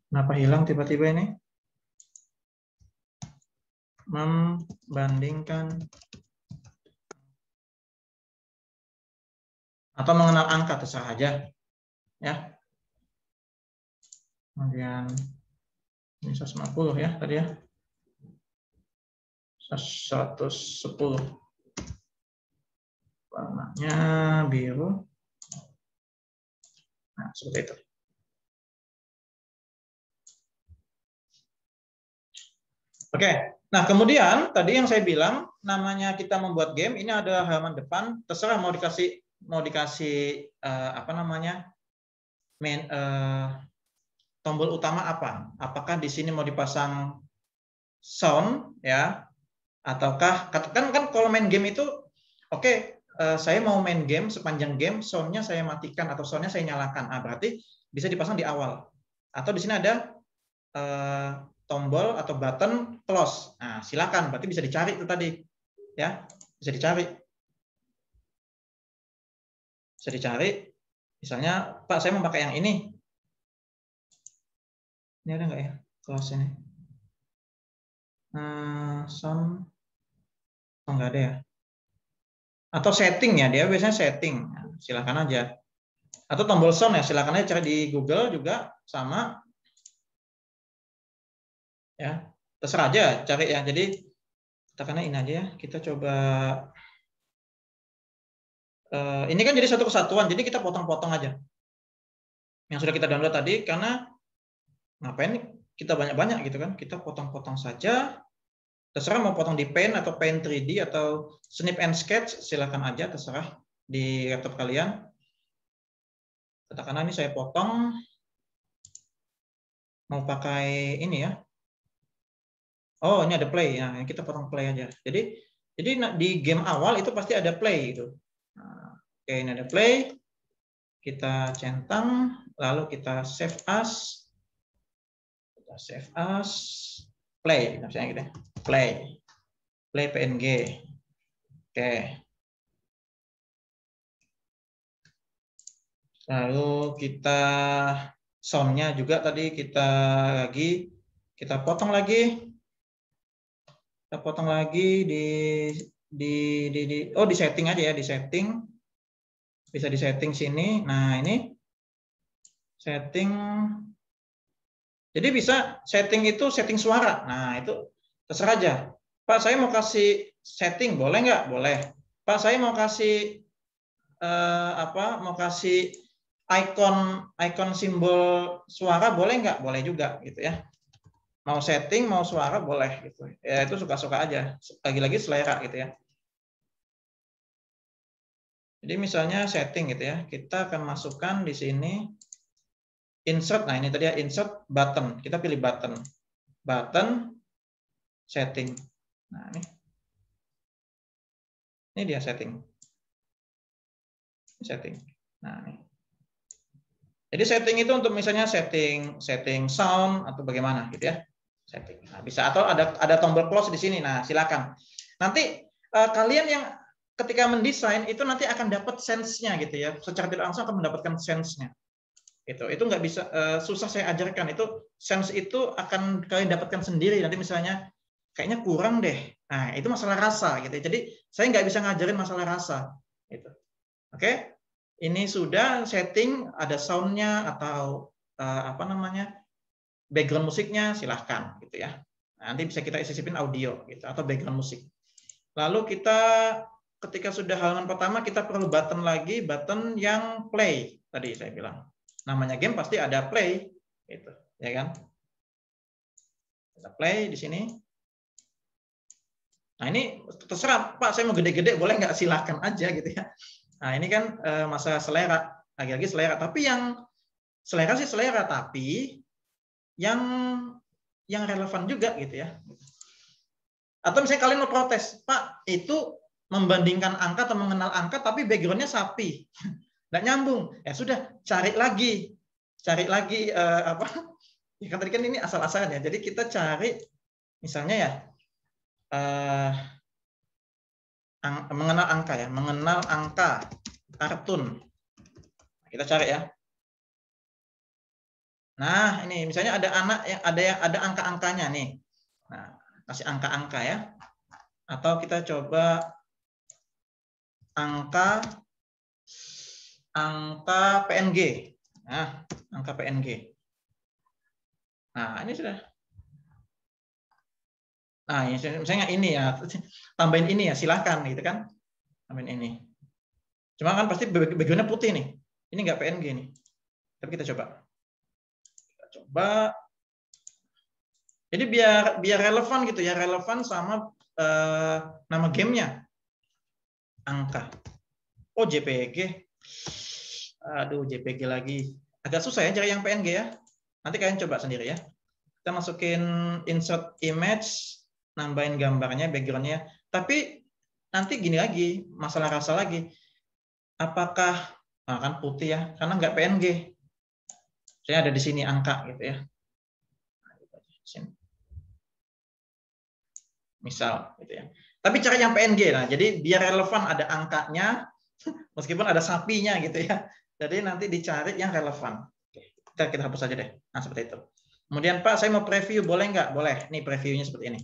S1: Kenapa hilang tiba-tiba ini? Membandingkan atau mengenal angka, terserah aja ya. Kemudian ini 150 ya tadi ya. 110. Warnanya biru. Nah, seperti itu. Oke, nah kemudian tadi yang saya bilang, namanya kita membuat game, ini ada halaman depan, terserah mau dikasih apa namanya, tombol utama apa? Apakah di sini mau dipasang sound ya, ataukah kan kalau main game itu oke, saya mau main game sepanjang game soundnya saya matikan atau soundnya saya nyalakan. Berarti bisa dipasang di awal. Atau di sini ada tombol atau button close. Nah, silakan. Berarti bisa dicari itu tadi, ya, bisa dicari. Bisa dicari. Misalnya, Pak, saya mau pakai yang ini. Ini ada nggak ya close ini? Sound, oh, nggak ada ya. Atau setting ya, dia biasanya setting. Nah, silakan aja. Atau tombol sound ya, silakan aja cari di Google juga sama. Ya, terserah aja cari ya. Jadi katakanlah ini aja ya. Kita coba ini kan jadi satu kesatuan, jadi kita potong-potong aja. Yang sudah kita download tadi, karena ngapain kita banyak-banyak gitu kan? Kita potong-potong saja. Terserah mau potong di Paint atau Paint 3D atau Snip and Sketch, silakan aja, terserah di laptop kalian. Katakanlah ini saya potong, mau pakai ini ya. Oh, ini ada play. Nah, kita potong play aja. Jadi di game awal itu pasti ada play gitu. Nah, oke, ini ada play. Kita centang, lalu kita save as. Kita save as play, misalnya gitu. Play PNG. Oke. Lalu kita soundnya juga tadi kita potong lagi. Kita potong lagi di setting aja ya, di setting. Bisa di setting sini. Nah, ini setting. Jadi bisa setting itu setting suara. Nah, itu terserah aja. Pak, saya mau kasih setting, boleh nggak? Boleh. Pak, saya mau kasih mau kasih icon simbol suara, boleh nggak? Boleh juga gitu ya. Mau setting, mau suara, boleh gitu. Ya, itu suka-suka aja. Lagi-lagi selera gitu ya. Jadi misalnya setting gitu ya. Kita akan masukkan di sini insert. Nah, ini tadi ya, insert button. Kita pilih button. Button setting. Nah, ini dia setting. Setting. Nah, ini. Jadi setting itu untuk misalnya setting sound atau bagaimana gitu ya. Setting. Nah, bisa atau ada tombol close di sini. Nah, silakan. Nanti kalian yang ketika mendesain itu nanti akan dapat sense-nya gitu ya. Secara tidak langsung akan mendapatkan sense-nya. Itu nggak bisa susah saya ajarkan. Itu sense itu akan kalian dapatkan sendiri. Nanti misalnya kayaknya kurang deh. Nah, itu masalah rasa gitu. Jadi saya nggak bisa ngajarin masalah rasa. Gitu. Oke? Ini sudah setting, ada sound-nya atau background musiknya, silahkan gitu ya. Nanti bisa kita sisipin audio gitu atau background musik. Lalu kita ketika sudah halaman pertama kita perlu button lagi, button yang play tadi saya bilang. Namanya game pasti ada play gitu, ya kan? Kita play di sini. Nah, ini terserah, Pak, saya mau gede-gede boleh nggak? Silahkan aja gitu ya. Nah, ini kan masalah selera, lagi-lagi selera. Tapi yang selera sih selera, tapi yang relevan juga gitu ya. Atau misalnya kalian mau protes, Pak, itu membandingkan angka atau mengenal angka, tapi backgroundnya sapi, nggak nyambung. Ya sudah, cari lagi Ya kan tadi kan ini asal-asalan ya. Jadi kita cari misalnya ya mengenal angka ya, mengenal angka kartun. Kita cari ya. Nah, ini misalnya ada anak yang ada angka-angkanya nih. Nah, kasih angka-angka ya. Atau kita coba angka PNG. Nah, angka PNG. Nah, ini sudah. Nah, misalnya ini ya, tambahin ini ya, silahkan gitu kan. Tambahin ini. Cuma kan pasti backgroundnya putih nih. Ini nggak PNG nih. Tapi kita coba. Jadi biar relevan gitu ya, relevan sama nama gamenya. Angka. Oh, JPG. Aduh, JPG lagi. Agak susah ya cari yang PNG ya. Nanti kalian coba sendiri ya. Kita masukin insert image, nambahin gambarnya, backgroundnya. Tapi nanti gini lagi, masalah rasa lagi. Apakah, nah kan putih ya, karena nggak PNG. Saya ada di sini angka gitu ya. Misal gitu ya. Tapi cara yang PNG, nah jadi biar relevan ada angkanya, meskipun ada sapinya gitu ya. Jadi nanti dicari yang relevan. Oke, kita hapus aja deh. Nah seperti itu. Kemudian Pak, saya mau preview, boleh nggak? Boleh. Nih previewnya seperti ini.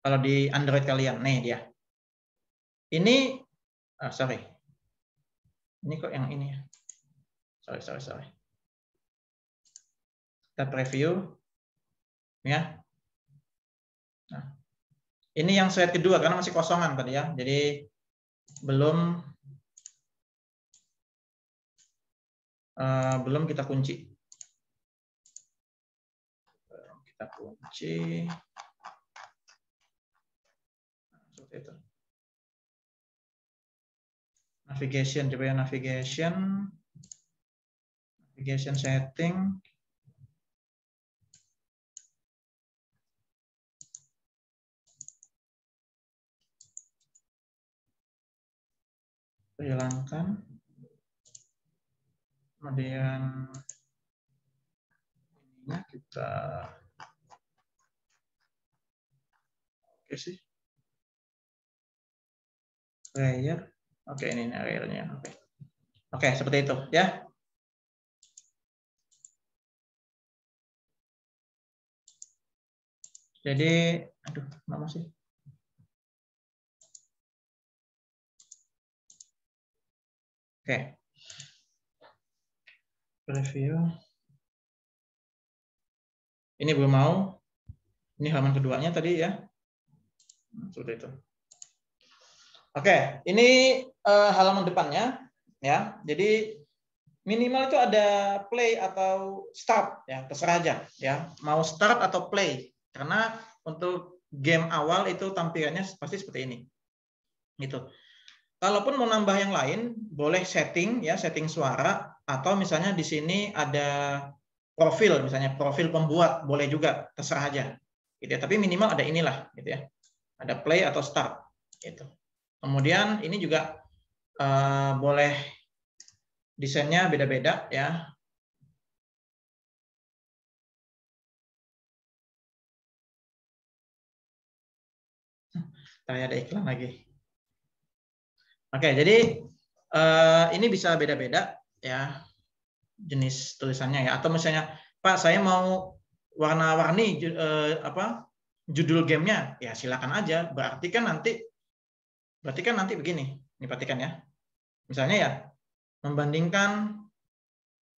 S1: Kalau di Android kalian, nih dia. Ini, sorry. Ini kok yang ini ya. Sorry. Kita preview. Ya. Nah, ini yang slide kedua karena masih kosongan tadi ya. Jadi belum kita kunci. Seperti itu. Navigation, coba ya navigation setting. Hilangkan. Kemudian ini kita oke sih. Layer. Oke, ini layernya. Oke, seperti itu ya. Jadi, aduh, mana sih? Oke. Preview. Ini belum mau. Ini halaman keduanya tadi ya. Seperti itu. Oke, ini halaman depannya ya. Jadi minimal itu ada play atau start ya, terserah aja ya. Mau start atau play. Karena untuk game awal itu tampilannya pasti seperti ini. Gitu. Kalaupun mau nambah yang lain, boleh setting ya, setting suara atau misalnya di sini ada profil, misalnya profil pembuat, boleh juga, terserah aja. Gitu ya. Tapi minimal ada inilah gitu ya. Ada play atau start gitu. Kemudian ini juga boleh desainnya beda-beda ya. Kayak ada iklan lagi. Oke, jadi ini bisa beda-beda ya jenis tulisannya ya. Atau misalnya, Pak, saya mau warna-warni judul gamenya, ya silakan aja. Berarti kan nanti begini. Ini perhatikan ya. Misalnya ya, membandingkan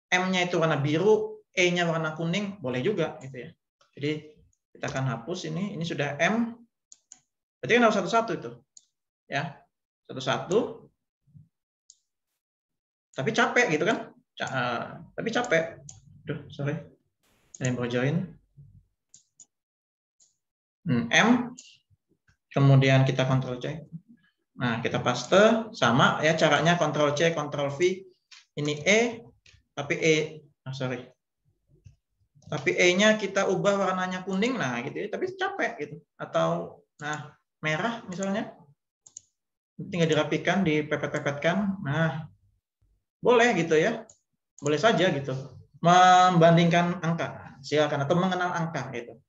S1: M-nya itu warna biru, E-nya warna kuning, boleh juga gitu ya. Jadi kita akan hapus ini sudah M. Berarti kan harus satu-satu itu. Ya. Satu-satu. Tapi capek gitu kan? Tapi capek. Duh, sorry. Ada yang mau join. M. Kemudian kita Ctrl C. Nah, kita paste sama ya caranya Ctrl C, Ctrl V. Ini E, tapi sorry. Tapi E-nya kita ubah warnanya kuning, nah gitu ya. Tapi capek gitu. Atau nah merah misalnya. Tinggal dirapikan, dipepet-pepetkan. Nah, boleh gitu ya. Boleh saja gitu. Membandingkan angka. Silakan atau mengenal angka gitu.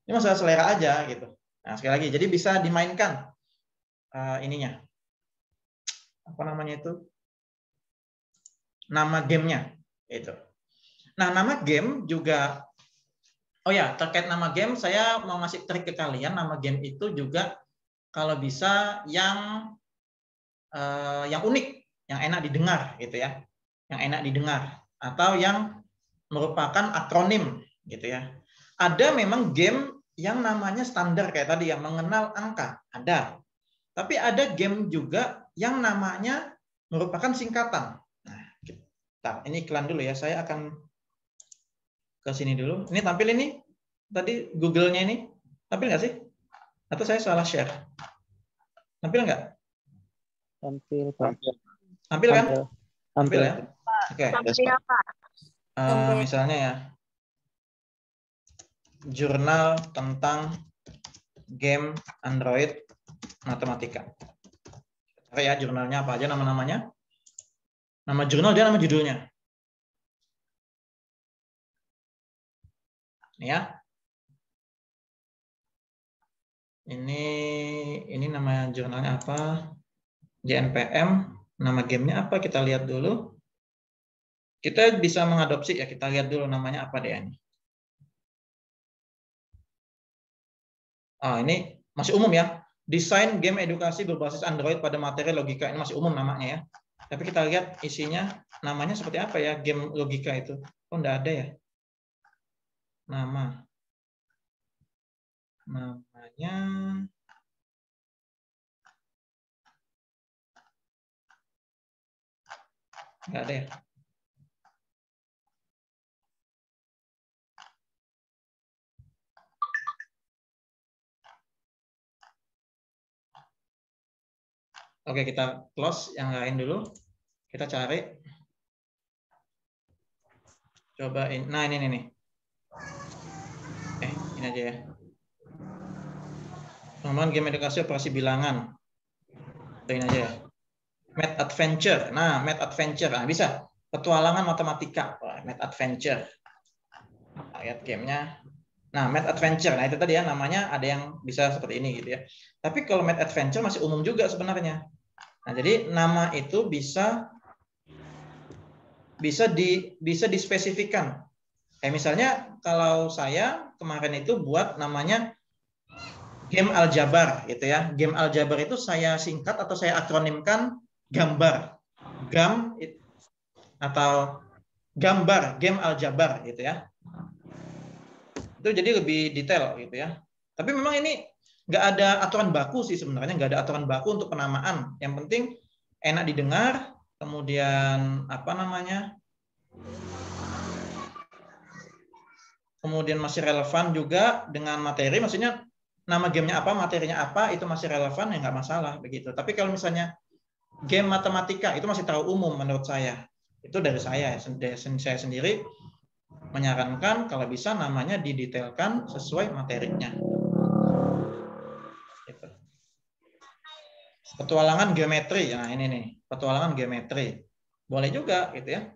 S1: Ini masalah selera aja gitu. Nah, sekali lagi, jadi bisa dimainkan ininya. Apa namanya itu? Nama gamenya itu. Nah, nama game juga, oh ya, terkait nama game, saya mau ngasih trik ke kalian. Nama game itu juga kalau bisa yang unik, yang enak didengar, gitu ya, yang enak didengar, atau yang merupakan akronim, gitu ya. Ada memang game yang namanya standar kayak tadi, yang mengenal angka, ada. Tapi ada game juga yang namanya merupakan singkatan. Nah, ini iklan dulu ya. Saya akan ke sini dulu. Ini tampil ini. Tadi Google-nya ini. Tampil nggak sih? Atau saya salah share? Tampil nggak?
S3: Tampil.
S1: Tampil kan? Tampil ya? Oke.
S3: Tampil apa?
S1: Misalnya ya. jurnal tentang game Android matematika. Cari ya jurnalnya apa aja nama-namanya. Nama jurnal dia nama judulnya. Ini ya. Ini nama jurnalnya apa? JNPM. Nama gamenya apa? Kita lihat dulu. Kita bisa mengadopsi ya. Kita lihat dulu namanya apa dia ini. Ini masih umum ya. Desain game edukasi berbasis Android pada materi logika. Ini masih umum namanya ya. Tapi kita lihat isinya, namanya seperti apa ya game logika itu. Oh, enggak ada ya. Namanya enggak ada ya. Oke, kita close yang lain dulu. Kita cari. Cobain. Nah, ini nih. Ini aja ya. Pengembangan game edukasi operasi bilangan. Ini aja ya. Math Adventure. Nah, Math Adventure. Nah, bisa. Petualangan matematika. Math Adventure. Lihat gamenya. Nah, Math Adventure. Nah, itu tadi ya namanya ada yang bisa seperti ini gitu ya. Tapi kalau Math Adventure masih umum juga sebenarnya. Nah, jadi nama itu bisa dispesifikan. Kayak misalnya kalau saya kemarin itu buat namanya game aljabar gitu ya. Game aljabar itu saya singkat atau saya akronimkan gambar. Gam atau gambar, game aljabar gitu ya. Itu jadi lebih detail gitu ya. Tapi memang ini nggak ada aturan baku sih sebenarnya, nggak ada aturan baku untuk penamaan. Yang penting enak didengar, kemudian apa namanya, kemudian masih relevan juga dengan materi. Maksudnya nama gamenya apa, materinya apa, itu masih relevan ya nggak masalah begitu. Tapi kalau misalnya game matematika itu masih terlalu umum menurut saya. Itu dari saya sendiri menyarankan kalau bisa namanya didetailkan sesuai materinya. Gitu. Petualangan geometri, nah ini nih, petualangan geometri. Boleh juga gitu ya,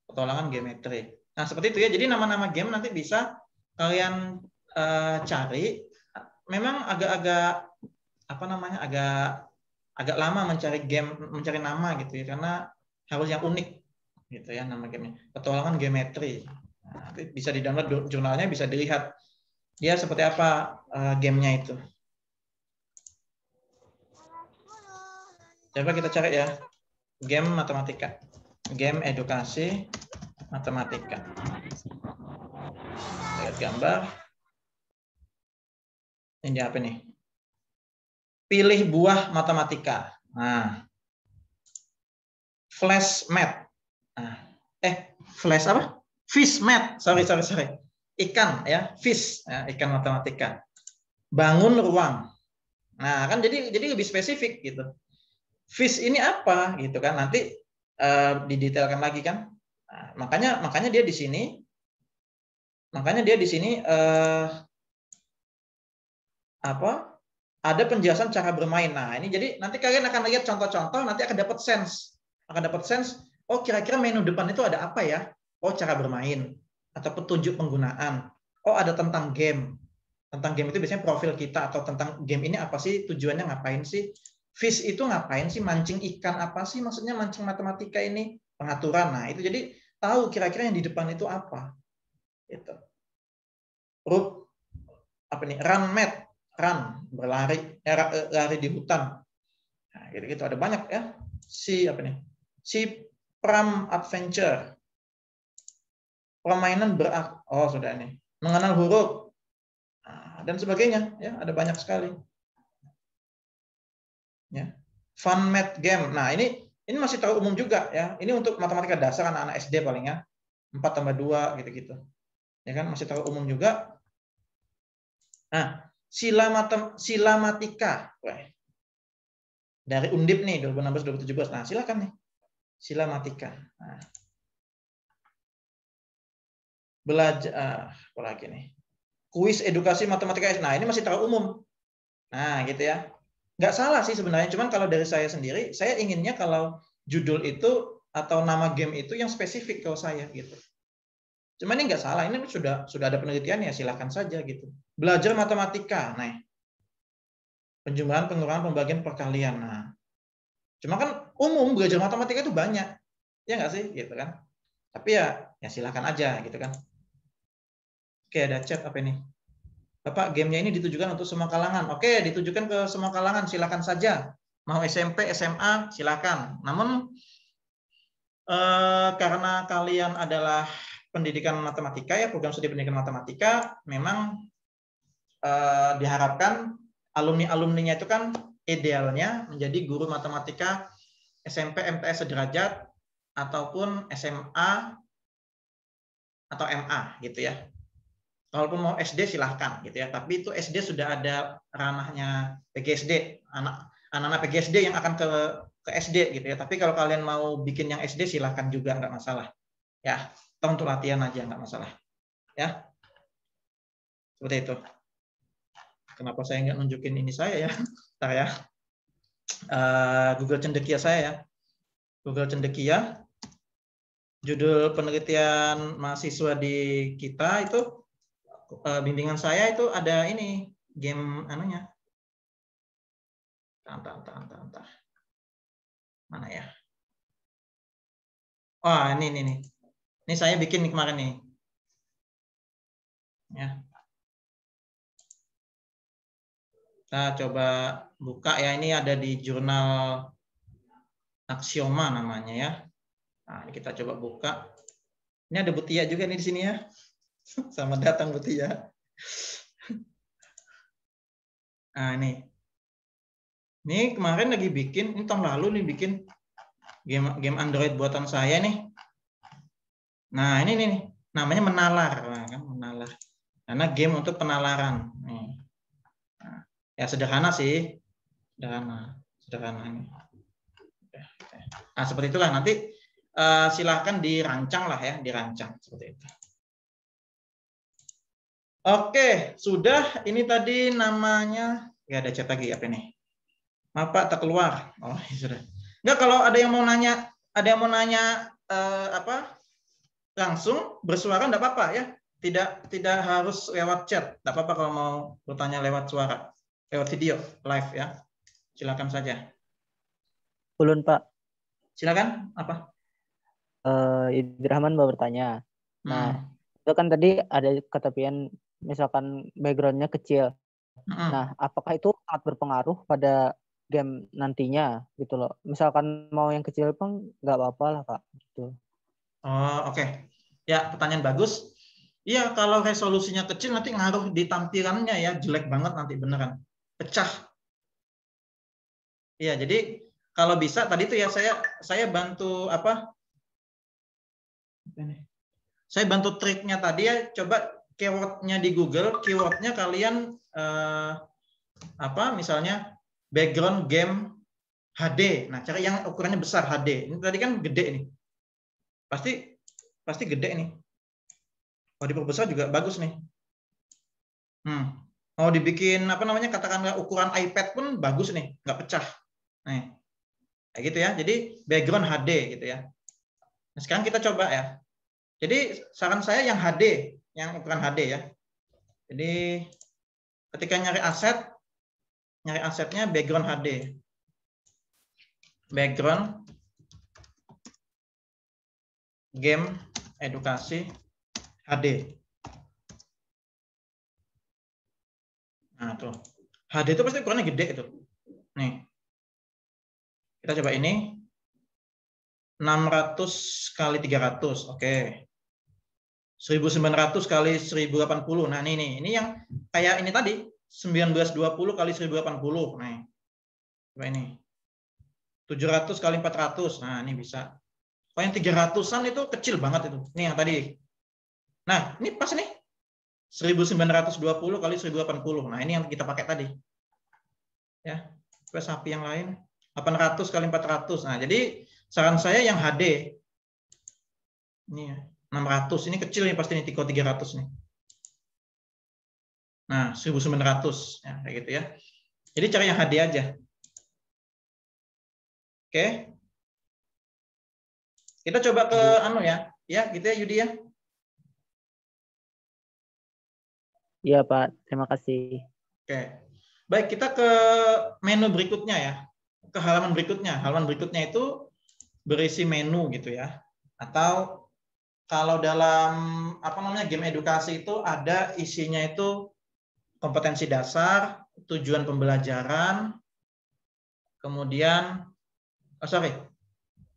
S1: petualangan geometri. Nah seperti itu ya, jadi nama-nama game nanti bisa kalian cari. Memang agak-agak apa namanya, agak lama mencari nama gitu ya, karena harus yang unik gitu ya nama gamenya. Petualangan geometri. Nah, bisa di-download jurnalnya, bisa dilihat dia seperti apa gamenya itu. Coba kita cari ya, game matematika, game edukasi matematika. Lihat gambar. Ini apa nih? Pilih buah matematika. Nah, flash math. Nah, flash apa? Fish math. Sorry. Ikan ya, fish, ya, ikan matematika. Bangun ruang. Nah, kan jadi lebih spesifik gitu. Fish ini apa gitu kan? Nanti didetailkan lagi kan. Nah, makanya dia di sini. Ada penjelasan cara bermain. Nah, ini jadi nanti kalian akan lihat contoh-contoh, nanti akan dapat sense. Oh, kira-kira menu depan itu ada apa ya? Oh, cara bermain atau petunjuk penggunaan. Oh, ada tentang game. Tentang game itu biasanya profil kita, atau tentang game ini apa sih, tujuannya ngapain sih? Fish itu ngapain sih, mancing ikan apa sih maksudnya mancing matematika ini? Pengaturan. Nah, itu jadi tahu kira-kira yang di depan itu apa. Gitu. Run math, run, berlari, lari di hutan. Nah, gitu ada banyak ya. Si Pram Adventure, permainan sudah ini, mengenal huruf, dan sebagainya ya, ada banyak sekali. Ya. Fun math game. Nah, ini masih terlalu umum juga ya. Ini untuk matematika dasar anak-anak SD paling ya. 4+2 gitu-gitu. Ya kan, masih terlalu umum juga. Nah, silamatika. Dari Undip nih 2016-2017. Nah, silakan nih. Silamatika. Nah. Belajar apa lagi nih? kuis edukasi matematika. Nah, ini masih terlalu umum. Nah, gitu ya. Nggak salah sih sebenarnya, cuman kalau dari saya sendiri, saya inginnya kalau judul itu atau nama game itu yang spesifik kalau saya gitu. Cuman ini nggak salah, ini sudah ada penelitian ya, silakan saja gitu. Belajar matematika, nah, penjumlahan, pengurangan, pembagian, perkalian. Nah, cuma kan umum belajar matematika itu banyak, ya nggak sih, gitu kan? Tapi ya silakan aja gitu kan. Oke, ada chat apa ini? Bapak, gamenya ini ditujukan untuk semua kalangan. Oke, ditujukan ke semua kalangan, silakan saja. Mau SMP, SMA, silakan. Namun karena kalian adalah pendidikan matematika ya, program studi pendidikan matematika, memang diharapkan alumni-alumninya itu kan idealnya menjadi guru matematika SMP, MTS sederajat ataupun SMA atau MA gitu ya. Kalaupun mau SD silahkan gitu ya, tapi itu SD sudah ada ranahnya PGSD, anak-anak PGSD yang akan ke SD gitu ya. Tapi kalau kalian mau bikin yang SD silahkan juga, nggak masalah. Ya, atau untuk latihan aja nggak masalah. Ya, seperti itu. Kenapa saya nggak nunjukin ini saya ya? Ntar ya. Google Cendekia saya ya. Google Cendekia. Judul penelitian mahasiswa di kita itu, bimbingan saya itu ada ini, game anunya. Entah. Mana ya? Wah, ini nih. Ini saya bikin kemarin nih. Ya. Kita coba buka ya, ini ada di jurnal Axioma namanya ya. Nah, ini kita coba buka. Ini ada Butia juga nih di sini ya. Selamat datang Butia. Nah, ini. Ini kemarin lagi bikin, ini tahun lalu nih bikin game Android buatan saya nih. Nah, ini nih namanya Menalar, nah, kan Menalar. Karena game untuk penalaran. Nih. Nah, ya sederhana sih. Sederhana ini. Nah, seperti itulah, nanti silahkan dirancang lah ya, dirancang seperti itu. Oke, sudah. Ini tadi namanya, ya ada chat lagi apa ini? Maaf Pak, tak keluar. Oh, ya sudah. Enggak, kalau ada yang mau nanya, apa? Langsung bersuara enggak apa-apa ya. Tidak harus lewat chat. Enggak apa-apa kalau mau bertanya lewat suara, lewat video live ya. Silakan saja.
S3: Ulun Pak.
S1: Silakan, apa?
S3: Ibrahman mau bertanya. Nah, itu kan tadi ada ketepian misalkan backgroundnya kecil. Nah, apakah itu sangat berpengaruh pada game nantinya gitu loh? Misalkan mau yang kecil pun nggak apa-apa lah Pak. Gitu.
S1: Oh, oke. Ya, pertanyaan bagus. Iya, kalau resolusinya kecil nanti ngaruh di tampilannya ya, jelek banget nanti beneran. Pecah. Iya, jadi kalau bisa tadi tuh ya saya bantu apa? Saya bantu triknya tadi ya, coba keywordnya di Google, keywordnya kalian apa? Misalnya background game HD. Nah, cari yang ukurannya besar HD. Ini tadi kan gede nih. Pasti gede nih. Kalau diperbesar juga bagus nih. Mau dibikin apa namanya, katakanlah ukuran iPad pun bagus nih, nggak pecah. Nih, kayak gitu ya. Jadi background HD gitu ya. Nah, sekarang kita coba ya. Jadi saran saya yang HD, yang ukuran HD ya. Jadi ketika nyari asetnya background HD. Background game edukasi HD. Nah, tuh. HD itu pasti ukurannya gede itu. Nih. Kita coba ini. 600 kali 300. Oke. 1900 kali 1080. Nah, ini yang kayak ini tadi. 1920 kali 1080. Nah. Coba ini. 700 kali 400. Nah, ini bisa. Kalau yang 300-an itu kecil banget itu. Ini yang tadi. Nah, ini pas nih. 1920 kali 1080. Nah, ini yang kita pakai tadi. Ya. Coba sapi yang lain. 800 kali 400. Nah, jadi saran saya yang HD. Ini ya. 600. Ini kecil nih pasti nih. 300 nih. Nah, 1900 ya, kayak gitu ya. Jadi cari yang HD aja. Oke. Kita coba ke anu ya. Ya, gitu ya Yudi ya.
S3: Iya, Pak. Terima kasih.
S1: Oke. Baik, kita ke menu berikutnya ya. Ke halaman berikutnya. Halaman berikutnya itu berisi menu gitu ya. Atau kalau dalam game edukasi itu ada isinya itu kompetensi dasar, tujuan pembelajaran, kemudian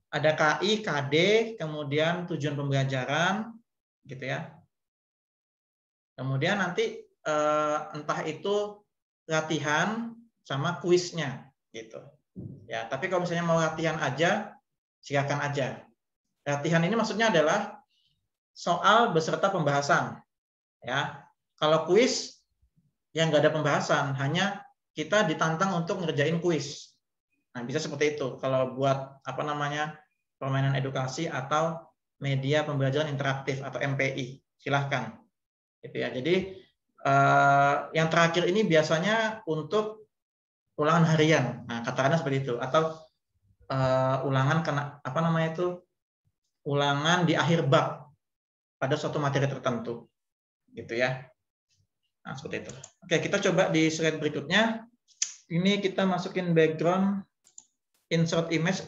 S1: ada KI, KD, kemudian tujuan pembelajaran, gitu ya. Kemudian nanti entah itu latihan sama kuisnya, gitu. Ya, tapi kalau misalnya mau latihan aja, silakan aja. Latihan ini maksudnya adalah soal beserta pembahasan, ya. Kalau kuis yang nggak ada pembahasan, hanya kita ditantang untuk ngerjain kuis. Nah, bisa seperti itu. Kalau buat permainan edukasi atau media pembelajaran interaktif atau MPI, silahkan. Gitu ya. Jadi yang terakhir ini biasanya untuk ulangan harian. Nah, katakanlah seperti itu. Atau ulangan ulangan di akhir bab pada suatu materi tertentu. Gitu ya. Nah, seperti itu. Oke, kita coba di slide berikutnya. Ini kita masukin background, insert image.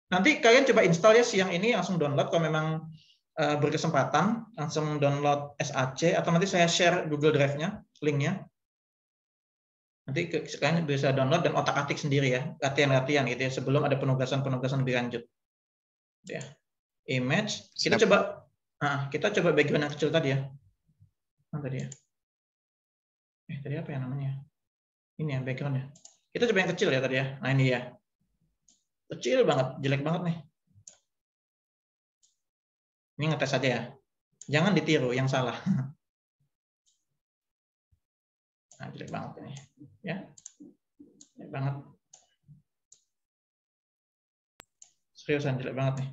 S1: Nanti kalian coba install ya siang ini, langsung download kalau memang berkesempatan, langsung download SAC, atau nanti saya share Google Drive-nya, link-nya. Nanti kalian bisa download dan otak-atik sendiri ya, latihan-latihan gitu ya, sebelum ada penugasan-penugasan lebih lanjut. Ya. Image, kita coba background yang kecil tadi ya. Mana tadi ya? Tadi apa ya namanya? Ini ya background-nya. Kita coba yang kecil ya tadi ya. Nah ini ya. Kecil banget, jelek banget nih. Ini ngetes aja ya. Jangan ditiru yang salah. Nah, jelek banget ini. Ya. Jelek banget. Seriusan jelek banget nih.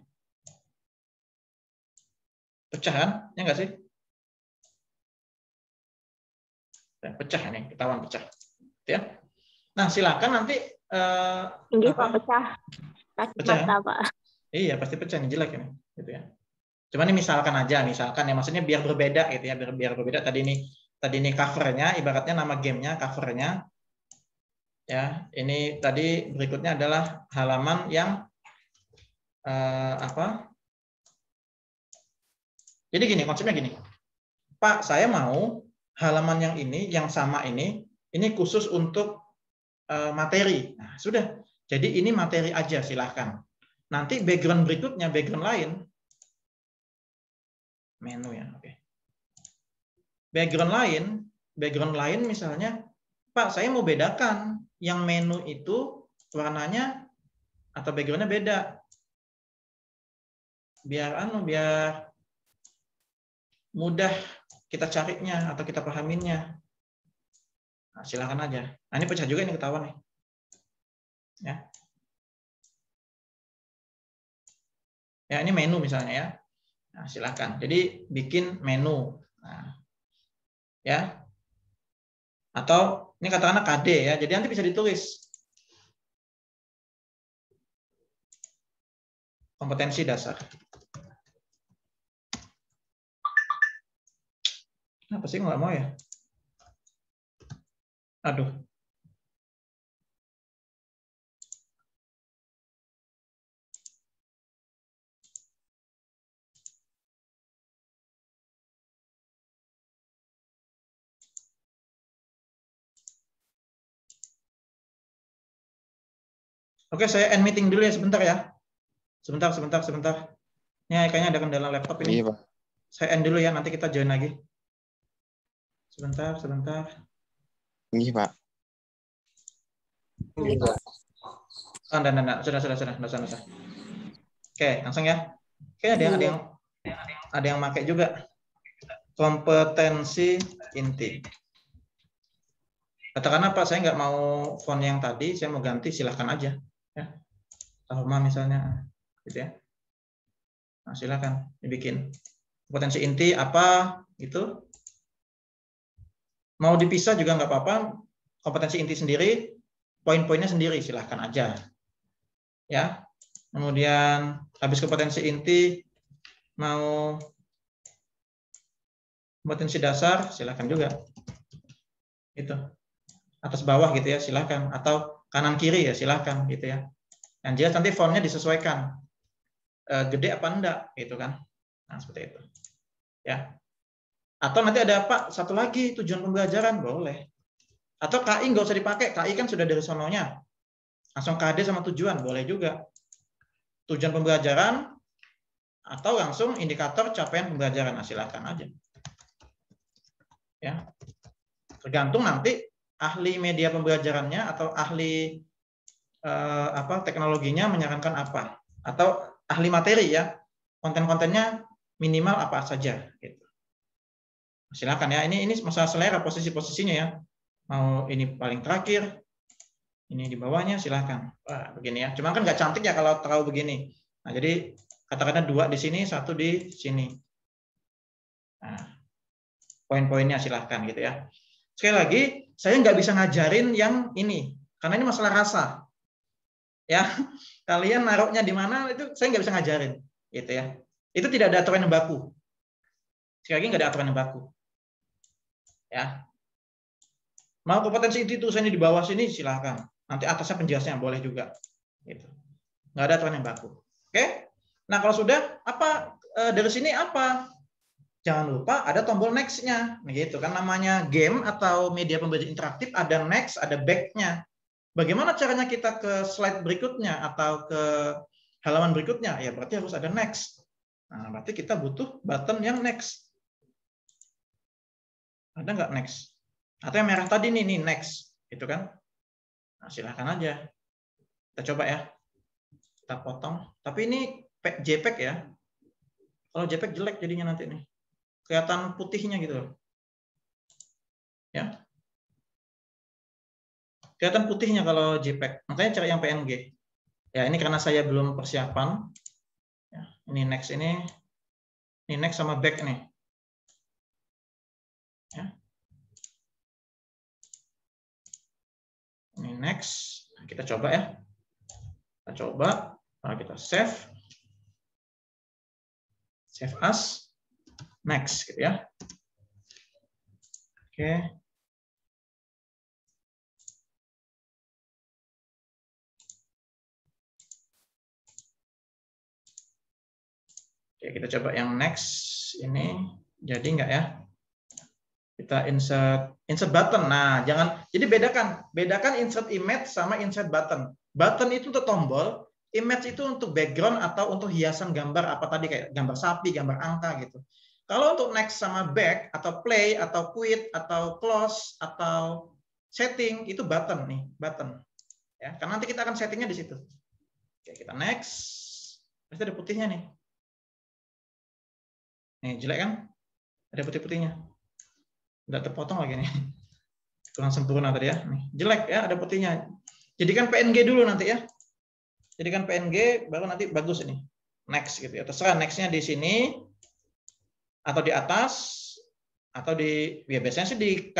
S1: Pecah kan? Ya nggak sih? Pecah ini, ketahuan pecah. Ya. Nah, silakan nanti
S4: ini Pak pecah.
S1: Pecah
S4: mata,
S1: ya?
S4: Pak.
S1: Iya, pasti pecah nih, jelek ini, gitu ya. Cuman ini misalkan aja, misalkan ya, maksudnya biar berbeda gitu ya, biar berbeda. Tadi ini covernya, ibaratnya nama gamenya, covernya. Ya, ini tadi berikutnya adalah halaman yang Jadi gini, konsepnya gini. Pak, saya mau halaman yang ini, yang sama ini khusus untuk materi. Nah, sudah. Jadi ini materi aja, silahkan. Nanti background berikutnya, background lain, menu ya, oke. Background lain misalnya, Pak, saya mau bedakan yang menu itu warnanya atau backgroundnya beda. Biar mudah kita carinya atau kita pahaminnya. Nah, silakan aja. Nah, ini pecah juga, ini ketahuan nih. Ya. Ya, ini menu misalnya ya. Nah, silakan. Jadi bikin menu. Nah, ya. Atau ini katakanlah KD ya. Jadi nanti bisa ditulis kompetensi dasar. Kenapa sih nggak mau ya? Aduh. Oke, saya end meeting dulu ya sebentar ya. Sebentar. Ini kayaknya ada kendala laptop ini.
S2: Iya, Pak.
S1: Saya end dulu ya, nanti kita join lagi. Sebentar.
S2: Iya, Pak.
S1: Enggak. Sudah. Oke, langsung ya. Oke, ada yang pakai juga. Kompetensi inti. Katakan apa? Saya nggak mau font yang tadi, saya mau ganti, silahkan aja. Ya. Tahoma misalnya, gitu ya. Nah, silahkan dibikin. Kompetensi inti apa? Gitu. Mau dipisah juga nggak apa-apa, kompetensi inti sendiri, poin-poinnya sendiri, silahkan aja. Ya. Kemudian habis kompetensi inti, mau kompetensi dasar, silahkan juga. Itu. Atas bawah gitu ya, silahkan. Atau kanan kiri ya, silahkan gitu ya. Yang jelas nanti fontnya disesuaikan. Gede apa enggak, gitu kan. Nah, seperti itu. Ya. Atau nanti ada Pak, satu lagi tujuan pembelajaran, boleh. Atau KI nggak usah dipakai, KI kan sudah dari sononya. Langsung KD sama tujuan, boleh juga. Tujuan pembelajaran, atau langsung indikator capaian pembelajaran, nah, silakan aja. Ya. Tergantung nanti ahli media pembelajarannya atau ahli teknologinya menyarankan apa, atau ahli materi ya, konten-kontennya minimal apa saja. Gitu. Silakan ya, ini masalah selera posisi-posisinya ya. Mau ini paling terakhir, ini di bawahnya, silakan. Wah, begini ya. Cuma kan nggak cantik ya kalau terlalu begini. Nah, jadi katakanlah 2 di sini, 1 di sini. Nah, poin-poinnya silahkan gitu ya. Sekali lagi, saya nggak bisa ngajarin yang ini, karena ini masalah rasa. Ya, kalian naruhnya di mana itu saya nggak bisa ngajarin, gitu ya. Itu tidak ada aturan yang baku. Sekali lagi nggak ada aturan yang baku. Ya. Mau kompetensi inti tulisannya di bawah sini silahkan. Nanti atasnya penjelasannya boleh juga. Gitu. Nggak ada aturan yang baku. Oke? Nah kalau sudah apa dari sini apa? Jangan lupa ada tombol next-nya. Gitu kan namanya game atau media pembelajaran interaktif ada next, ada back-nya. Bagaimana caranya kita ke slide berikutnya atau ke halaman berikutnya? Ya berarti harus ada next. Nah, berarti kita butuh button yang next. Ada nggak next? Atau yang merah tadi nih next, gitu kan? Nah, silahkan aja. Kita coba ya. Kita potong. Tapi ini JPEG ya. Kalau JPEG jelek jadinya nanti nih. Kelihatan putihnya gitu loh. Ya. Kelihatan putihnya kalau JPEG. Makanya cari yang PNG. Ya, ini karena saya belum persiapan. Ya, ini next ini next sama back nih. Ya. Ini next. Nah, kita coba ya. Kita coba. Nah, kita save. Save as. Next gitu ya. Oke. Oke, kita coba yang next ini jadi nggak ya? Kita insert button. Nah, jadi bedakan insert image sama insert button. Button itu untuk tombol, image itu untuk background atau untuk hiasan gambar apa tadi kayak gambar sapi, gambar angka gitu. Kalau untuk next sama back atau play atau quit atau close atau setting itu button nih, button. Ya, karena nanti kita akan settingnya di situ. Oke, kita next. Pasti ada putihnya nih. Nih, jelek kan? Ada putih-putihnya. Nggak terpotong lagi nih. Kurang sempurna tadi ya. Nih, jelek ya, ada putihnya. Jadikan PNG dulu nanti ya. Jadikan PNG, baru nanti bagus ini. Next gitu ya. Terserah next-nya di sini, atau di atas, atau ya biasanya sih di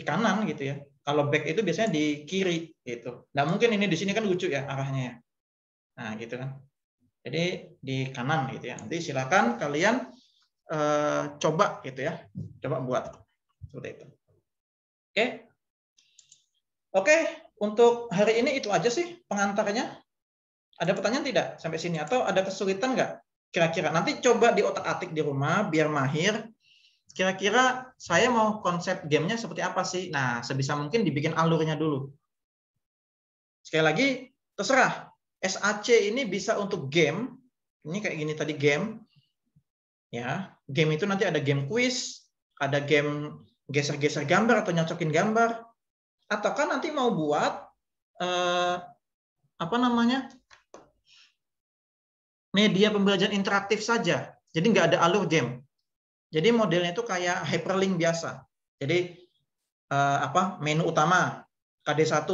S1: kanan gitu ya. Kalau back itu biasanya di kiri gitu. Nggak mungkin ini di sini kan lucu ya arahnya ya. Nah gitu kan. Jadi di kanan gitu ya. Nanti silakan kalian coba gitu ya. Coba buat seperti itu. Oke. Oke, untuk hari ini itu aja sih pengantarnya. Ada pertanyaan tidak sampai sini atau ada kesulitan nggak? Kira-kira nanti coba di otak-atik di rumah biar mahir. Kira-kira saya mau konsep gamenya seperti apa sih? Nah, sebisa mungkin dibikin alurnya dulu. Sekali lagi, terserah. SAC ini bisa untuk game. Ini kayak gini tadi game. Ya, game itu nanti ada game quiz, ada game geser-geser gambar atau nyocokin gambar. Ataukah nanti mau buat media pembelajaran interaktif saja. Jadi nggak ada alur game. Jadi modelnya itu kayak hyperlink biasa. Jadi menu utama KD1,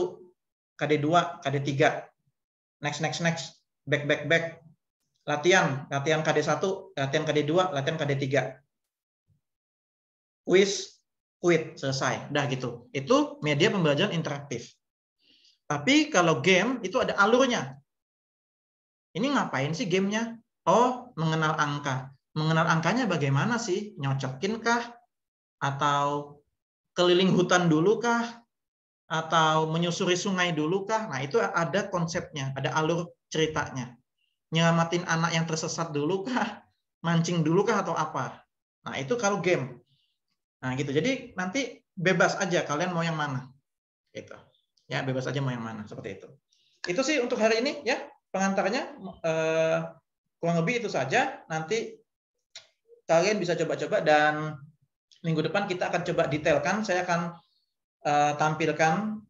S1: KD2, KD3. Next, back. Latihan KD1, latihan KD2, latihan KD3. Quiz quit, selesai, udah gitu. Itu media pembelajaran interaktif. Tapi kalau game itu ada alurnya. Ini ngapain sih gamenya? Oh, mengenal angka. Mengenal angkanya bagaimana sih? Nyocokin kah? Atau keliling hutan dulu kah? Atau menyusuri sungai dulu kah? Nah, itu ada konsepnya, ada alur ceritanya. Nyelamatin anak yang tersesat dulu kah? Mancing dulu kah atau apa? Nah, itu kalau game. Nah, gitu. Jadi nanti bebas aja kalian mau yang mana. Gitu. Ya, bebas aja mau yang mana, seperti itu. Itu sih untuk hari ini ya, pengantarnya kurang lebih itu saja. Nanti kalian bisa coba-coba dan minggu depan kita akan coba detailkan. Saya akan tampilkan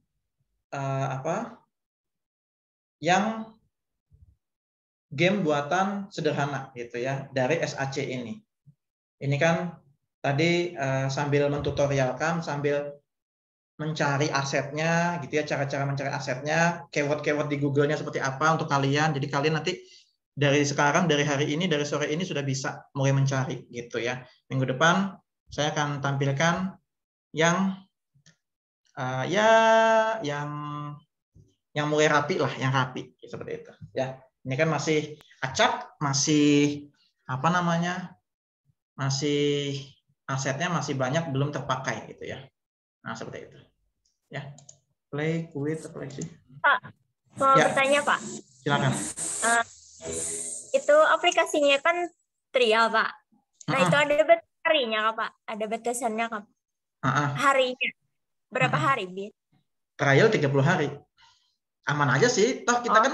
S1: yang game buatan sederhana gitu ya dari SAC ini. Ini kan tadi sambil mentutorialkan, sambil mencari asetnya gitu ya, cara-cara mencari asetnya, keyword-keyword di Google-nya seperti apa untuk kalian. Jadi kalian nanti dari sekarang, dari hari ini, dari sore ini sudah bisa mulai mencari gitu ya. Minggu depan saya akan tampilkan yang yang mulai rapi lah, yang rapi seperti itu ya. Ini kan masih acak, masih apa namanya, masih asetnya masih banyak belum terpakai gitu ya. Nah seperti itu ya. Play, quit, apa lagi sih?
S4: Pak, mau bertanya Pak.
S1: Silakan.
S4: Itu aplikasinya kan trial Pak. Nah itu ada harinya Pak, ada batasannya Pak. Harinya berapa hari Bi?
S1: Trial 30 hari. Aman aja sih. Toh kita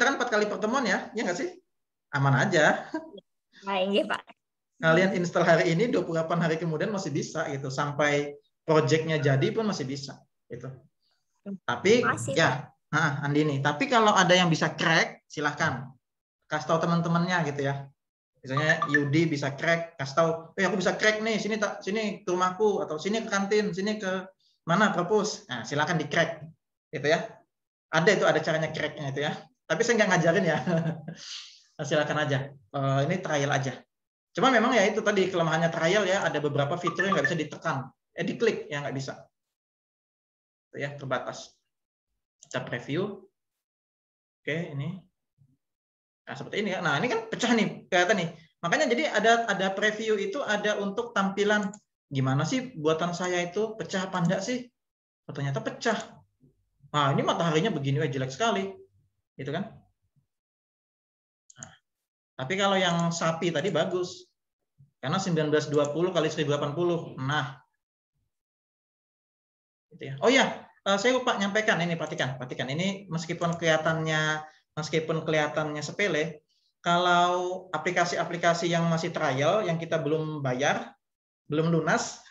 S1: kan 4 kali pertemuan ya nggak sih? Aman aja.
S4: Nah, iya Pak.
S1: Kalian install hari ini, 28 hari kemudian masih bisa gitu. Sampai projectnya jadi pun masih bisa gitu. Tapi ya, Andini. Tapi kalau ada yang bisa crack, silahkan kasih tahu teman-temannya gitu ya. Misalnya Yudi bisa crack, kasih tahu, aku bisa crack nih, sini ke rumahku atau sini ke kantin, sini ke mana propose. Nah, silahkan di crack gitu ya. Ada caranya cracknya itu ya. Tapi saya nggak ngajarin ya. Silakan aja. Ini trial aja. Cuma memang ya itu tadi kelemahannya trial ya, ada beberapa fitur yang nggak bisa ditekan, diklik ya nggak bisa. Itu ya, terbatas. Kita preview. Oke, ini. Nah, seperti ini ya. Nah, ini kan pecah nih, kelihatan nih. Makanya jadi ada preview itu ada untuk tampilan gimana sih buatan saya itu pecah apa enggak sih? Oh, ternyata pecah. Nah, ini mataharinya begini, jelek sekali. Gitu kan? Nah, tapi kalau yang sapi tadi bagus. Karena 1920 kali 1080. Nah. Gitu ya. Oh ya, saya lupa nyampaikan ini, perhatikan. Ini meskipun kelihatannya sepele, kalau aplikasi-aplikasi yang masih trial, yang kita belum bayar, belum lunas,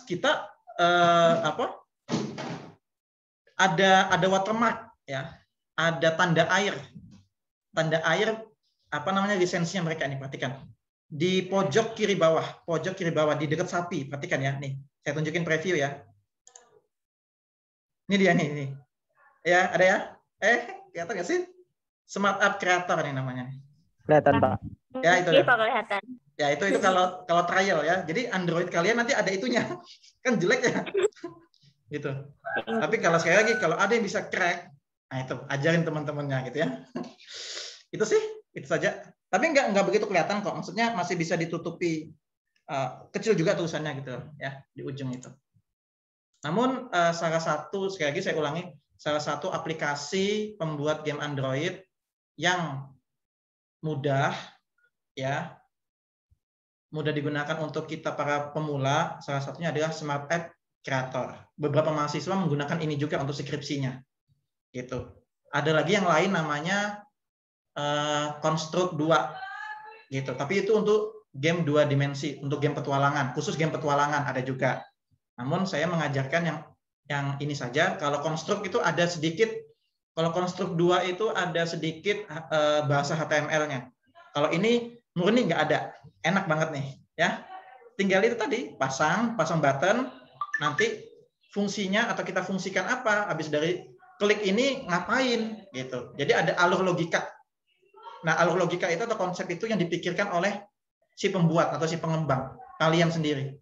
S1: kita ada watermark ya, ada tanda air lisensinya mereka ini, perhatikan di pojok kiri bawah di dekat sapi, perhatikan ya, nih saya tunjukin preview ya, ini dia nih ya, ada ya, kelihatan nggak sih? Smart App Creator nih namanya.
S3: Kelihatan Pak.
S1: Ya itu.
S4: Kelihatan.
S1: Ya itu kalau trial ya. Jadi Android kalian nanti ada itunya. Kan jelek ya. Gitu. Tapi kalau sekali lagi kalau ada yang bisa crack, nah itu ajarin teman-temannya gitu ya. Itu sih, itu saja. Tapi nggak begitu kelihatan kok. Maksudnya masih bisa ditutupi, kecil juga tulisannya gitu ya di ujung itu. Namun salah satu, sekali lagi saya ulangi, salah satu aplikasi pembuat game Android yang mudah ya, mudah digunakan untuk kita para pemula, salah satunya adalah Smart App Creator. Beberapa mahasiswa menggunakan ini juga untuk skripsinya. Gitu. Ada lagi yang lain namanya Construct 2 gitu. Tapi itu untuk game 2 dimensi, untuk game petualangan, khusus game petualangan ada juga. Namun saya mengajarkan yang ini saja. Kalau Construct itu ada sedikit, kalau Construct 2 itu ada sedikit bahasa HTML-nya. Kalau ini murni nggak ada. Enak banget nih ya. Tinggal itu tadi, pasang button, nanti fungsinya atau kita fungsikan apa, habis dari klik ini ngapain gitu. Jadi ada alur logika. Nah, alur logika itu atau konsep itu yang dipikirkan oleh si pembuat atau si pengembang. kalian sendiri.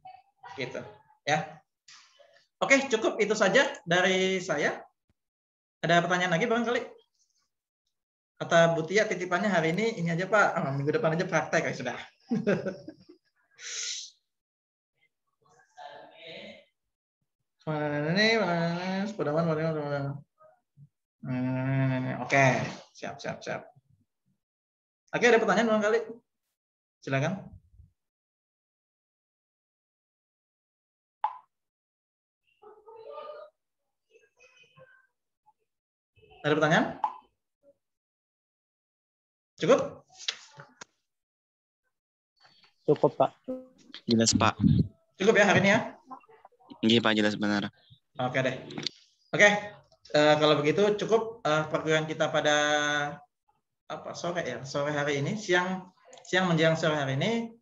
S1: Gitu, ya. Oke, cukup itu saja dari saya. Ada pertanyaan lagi barangkali? Kata Bu Tia, titipannya hari ini aja Pak, minggu depan aja praktek, ya sudah. Oke, siap. Oke, ada pertanyaan barangkali? Silakan. Ada pertanyaan? Cukup?
S3: Cukup, Pak.
S2: Jelas, Pak.
S1: Cukup ya hari ini ya?
S2: Iya, Pak, jelas benar.
S1: Oke deh. Oke, kalau begitu cukup perkuliahan kita pada sore hari ini, siang menjelang sore hari ini.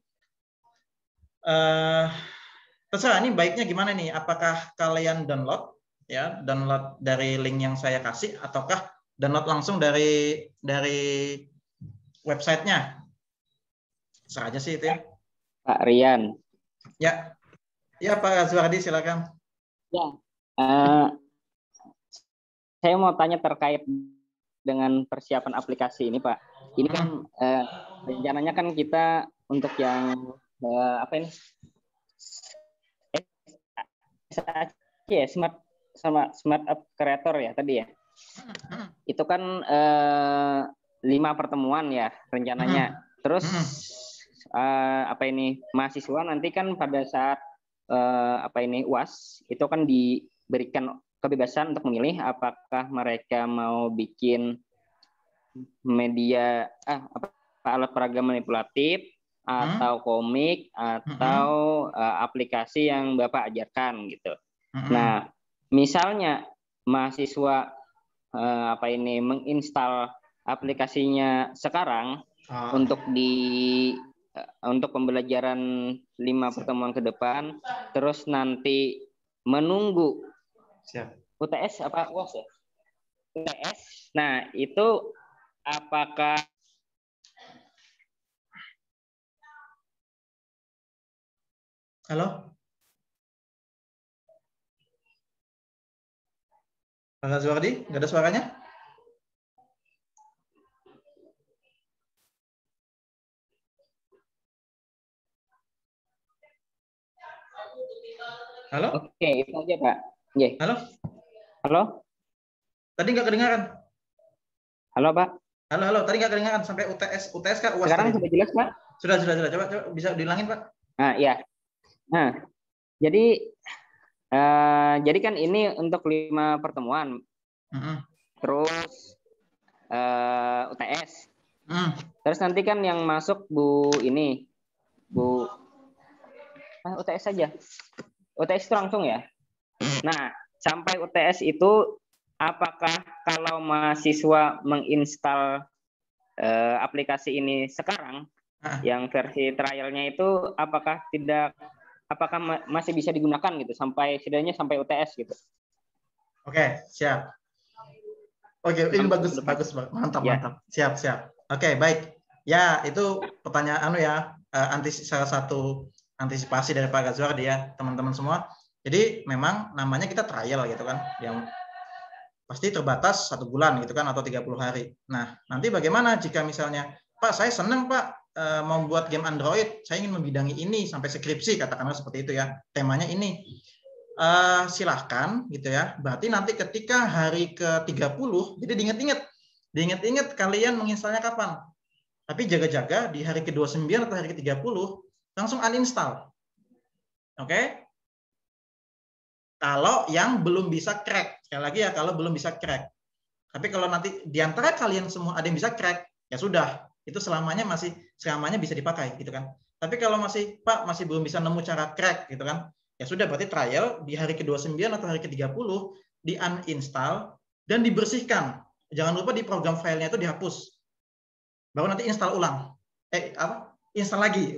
S1: Terserah ini baiknya gimana nih? Apakah kalian download dari link yang saya kasih, ataukah download langsung dari websitenya? Terserah aja sih itu ya.
S5: Pak Rian.
S1: Ya, Pak Azwardi silakan.
S5: Ya, saya mau tanya terkait dengan persiapan aplikasi ini, Pak. Ini kan rencananya kan kita untuk yang Smart App Creator ya tadi ya. Itu kan 5 pertemuan ya rencananya. Terus mahasiswa nanti kan pada saat UAS itu kan diberikan kebebasan untuk memilih apakah mereka mau bikin media alat peraga manipulatif atau komik atau aplikasi yang Bapak ajarkan gitu. Nah, misalnya mahasiswa menginstal aplikasinya sekarang untuk pembelajaran 5 pertemuan ke depan, terus nanti menunggu UTS apa UAS ya? UTS. Nah, itu apakah
S1: Halo? Pak Azwardi, nggak ada suaranya? Halo?
S5: Oke, itu aja Pak. Yeah. Halo? Tadi
S1: nggak kedengaran.
S5: Halo Pak?
S1: Halo, tadi nggak kedengaran sampai UTS kah UAS?
S5: Sekarang sudah jelas Pak?
S1: Sudah. Coba bisa diulangin Pak?
S5: Ya. Nah, jadi kan ini untuk 5 pertemuan. Terus UTS. Terus nanti kan yang masuk Bu UTS saja. UTS itu langsung ya. Nah, sampai UTS itu apakah kalau mahasiswa menginstal aplikasi ini sekarang yang versi trialnya itu apakah masih bisa digunakan gitu setidaknya sampai UTS gitu.
S1: Oke, siap. Oke, ini bagus. Mantap. Siap. Oke, baik. Ya, itu pertanyaan salah satu antisipasi dari Pak Azwardi ya, teman-teman semua. Jadi memang namanya kita trial gitu kan, yang pasti terbatas 1 bulan gitu kan, atau 30 hari. Nah, nanti bagaimana jika misalnya, Pak, saya senang Pak membuat game Android, saya ingin membidangi ini sampai skripsi, katakanlah seperti itu ya, temanya ini. Silahkan gitu ya. Berarti nanti ketika hari ke-30, jadi diingat-ingat kalian menginstalnya kapan. Tapi jaga-jaga di hari ke-29 atau hari ke-30 langsung uninstall. Oke? Kalau yang belum bisa crack. Sekali lagi ya, kalau belum bisa crack. Tapi kalau nanti di antara kalian semua ada yang bisa crack, ya sudah. Itu selamanya bisa dipakai gitu kan. Tapi kalau masih belum bisa nemu cara crack gitu kan, ya sudah, berarti trial di hari ke-29 atau hari ke-30 di uninstall dan dibersihkan. Jangan lupa di program filenya itu dihapus. Baru nanti install ulang. Install lagi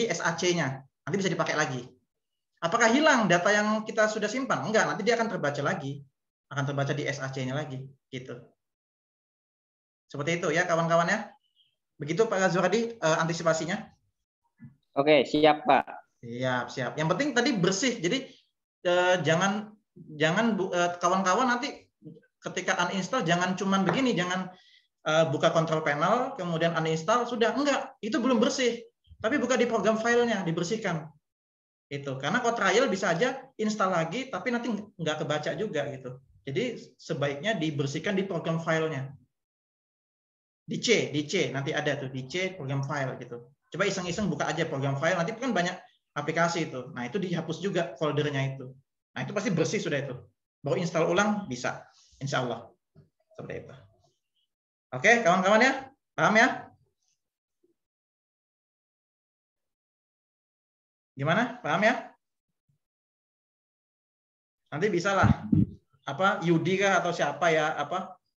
S1: SAC-nya. Nanti bisa dipakai lagi. Apakah hilang data yang kita sudah simpan? Enggak, nanti dia akan terbaca lagi. Akan terbaca di SAC-nya lagi, gitu. Seperti itu ya kawan-kawan ya. Begitu Pak Azwardi antisipasinya.
S5: Oke, siap Pak.
S1: Siap. Yang penting tadi bersih. Jadi jangan kawan-kawan nanti ketika uninstall jangan cuman begini, jangan buka control panel kemudian uninstall sudah, enggak, itu belum bersih. Tapi buka di program filenya, dibersihkan. Itu karena kalau trial bisa aja install lagi tapi nanti nggak kebaca juga gitu. Jadi sebaiknya dibersihkan di program filenya. Di C nanti ada tuh di C program file gitu. Coba iseng-iseng buka aja program file, nanti kan banyak aplikasi itu. Nah, itu dihapus juga foldernya itu. Nah, itu pasti bersih sudah itu. Baru install ulang bisa. Insya Allah. Seperti itu. Oke, kawan-kawan ya? Paham ya? Gimana? Paham ya? Nanti bisa lah. Yudi kah atau siapa ya,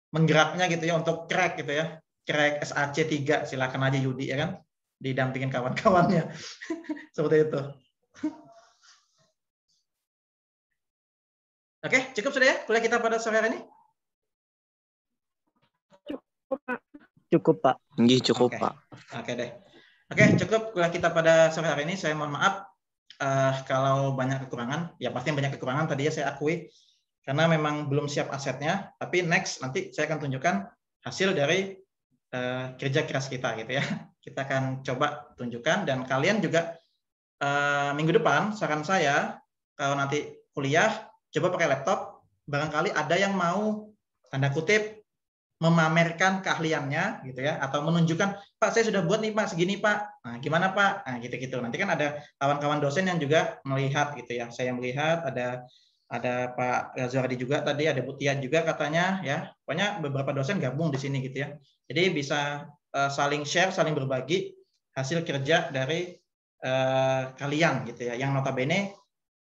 S1: menggeraknya gitu ya untuk crack gitu ya. Crack SAC 3, silakan aja Yudi ya kan. Didampingin kawan-kawannya. Seperti itu. Oke, cukup sudah ya kuliah kita pada sore hari ini?
S3: Cukup, Pak.
S2: Cukup, Pak.
S1: Oke deh. Oke, cukup kuliah kita pada sore hari ini. Saya mohon maaf kalau banyak kekurangan. Ya pasti banyak kekurangan tadi ya saya akui. Karena memang belum siap asetnya. Tapi next nanti saya akan tunjukkan hasil dari kerja keras kita gitu ya. Kita akan coba tunjukkan dan kalian juga minggu depan saran saya kalau nanti kuliah coba pakai laptop, barangkali ada yang mau tanda kutip memamerkan keahliannya gitu ya atau menunjukkan Pak saya sudah buat nih Pak segini Pak. Nah, gimana Pak? Nah, gitu-gitu. Nanti kan ada kawan-kawan dosen yang juga melihat gitu ya. Saya melihat ada Pak Razwardi juga tadi, ada Butia juga katanya ya. Pokoknya beberapa dosen gabung di sini gitu ya. Jadi bisa saling share, saling berbagi hasil kerja dari kalian gitu ya. Yang notabene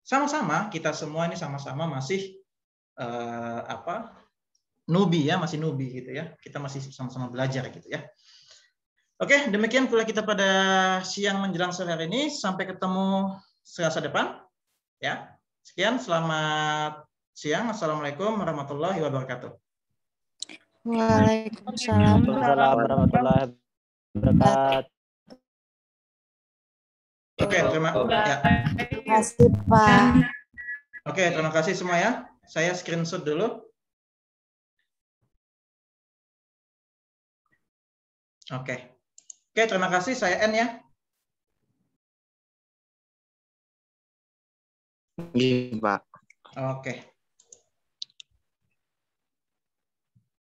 S1: sama-sama kita semua ini sama-sama masih newbie ya, masih newbie gitu ya. Kita masih sama-sama belajar gitu ya. Oke, demikian kuliah kita pada siang menjelang sore hari ini. Sampai ketemu Selasa depan ya. Sekian, selamat siang. Assalamualaikum warahmatullahi wabarakatuh.
S6: Waalaikumsalam
S3: warahmatullahi wabarakatuh.
S1: Oke, terima
S6: kasih Pak.
S1: Oke, terima kasih semua ya. Saya screenshot dulu. Oke, terima kasih. Saya N ya.
S2: Iya, Pak.
S1: Oke.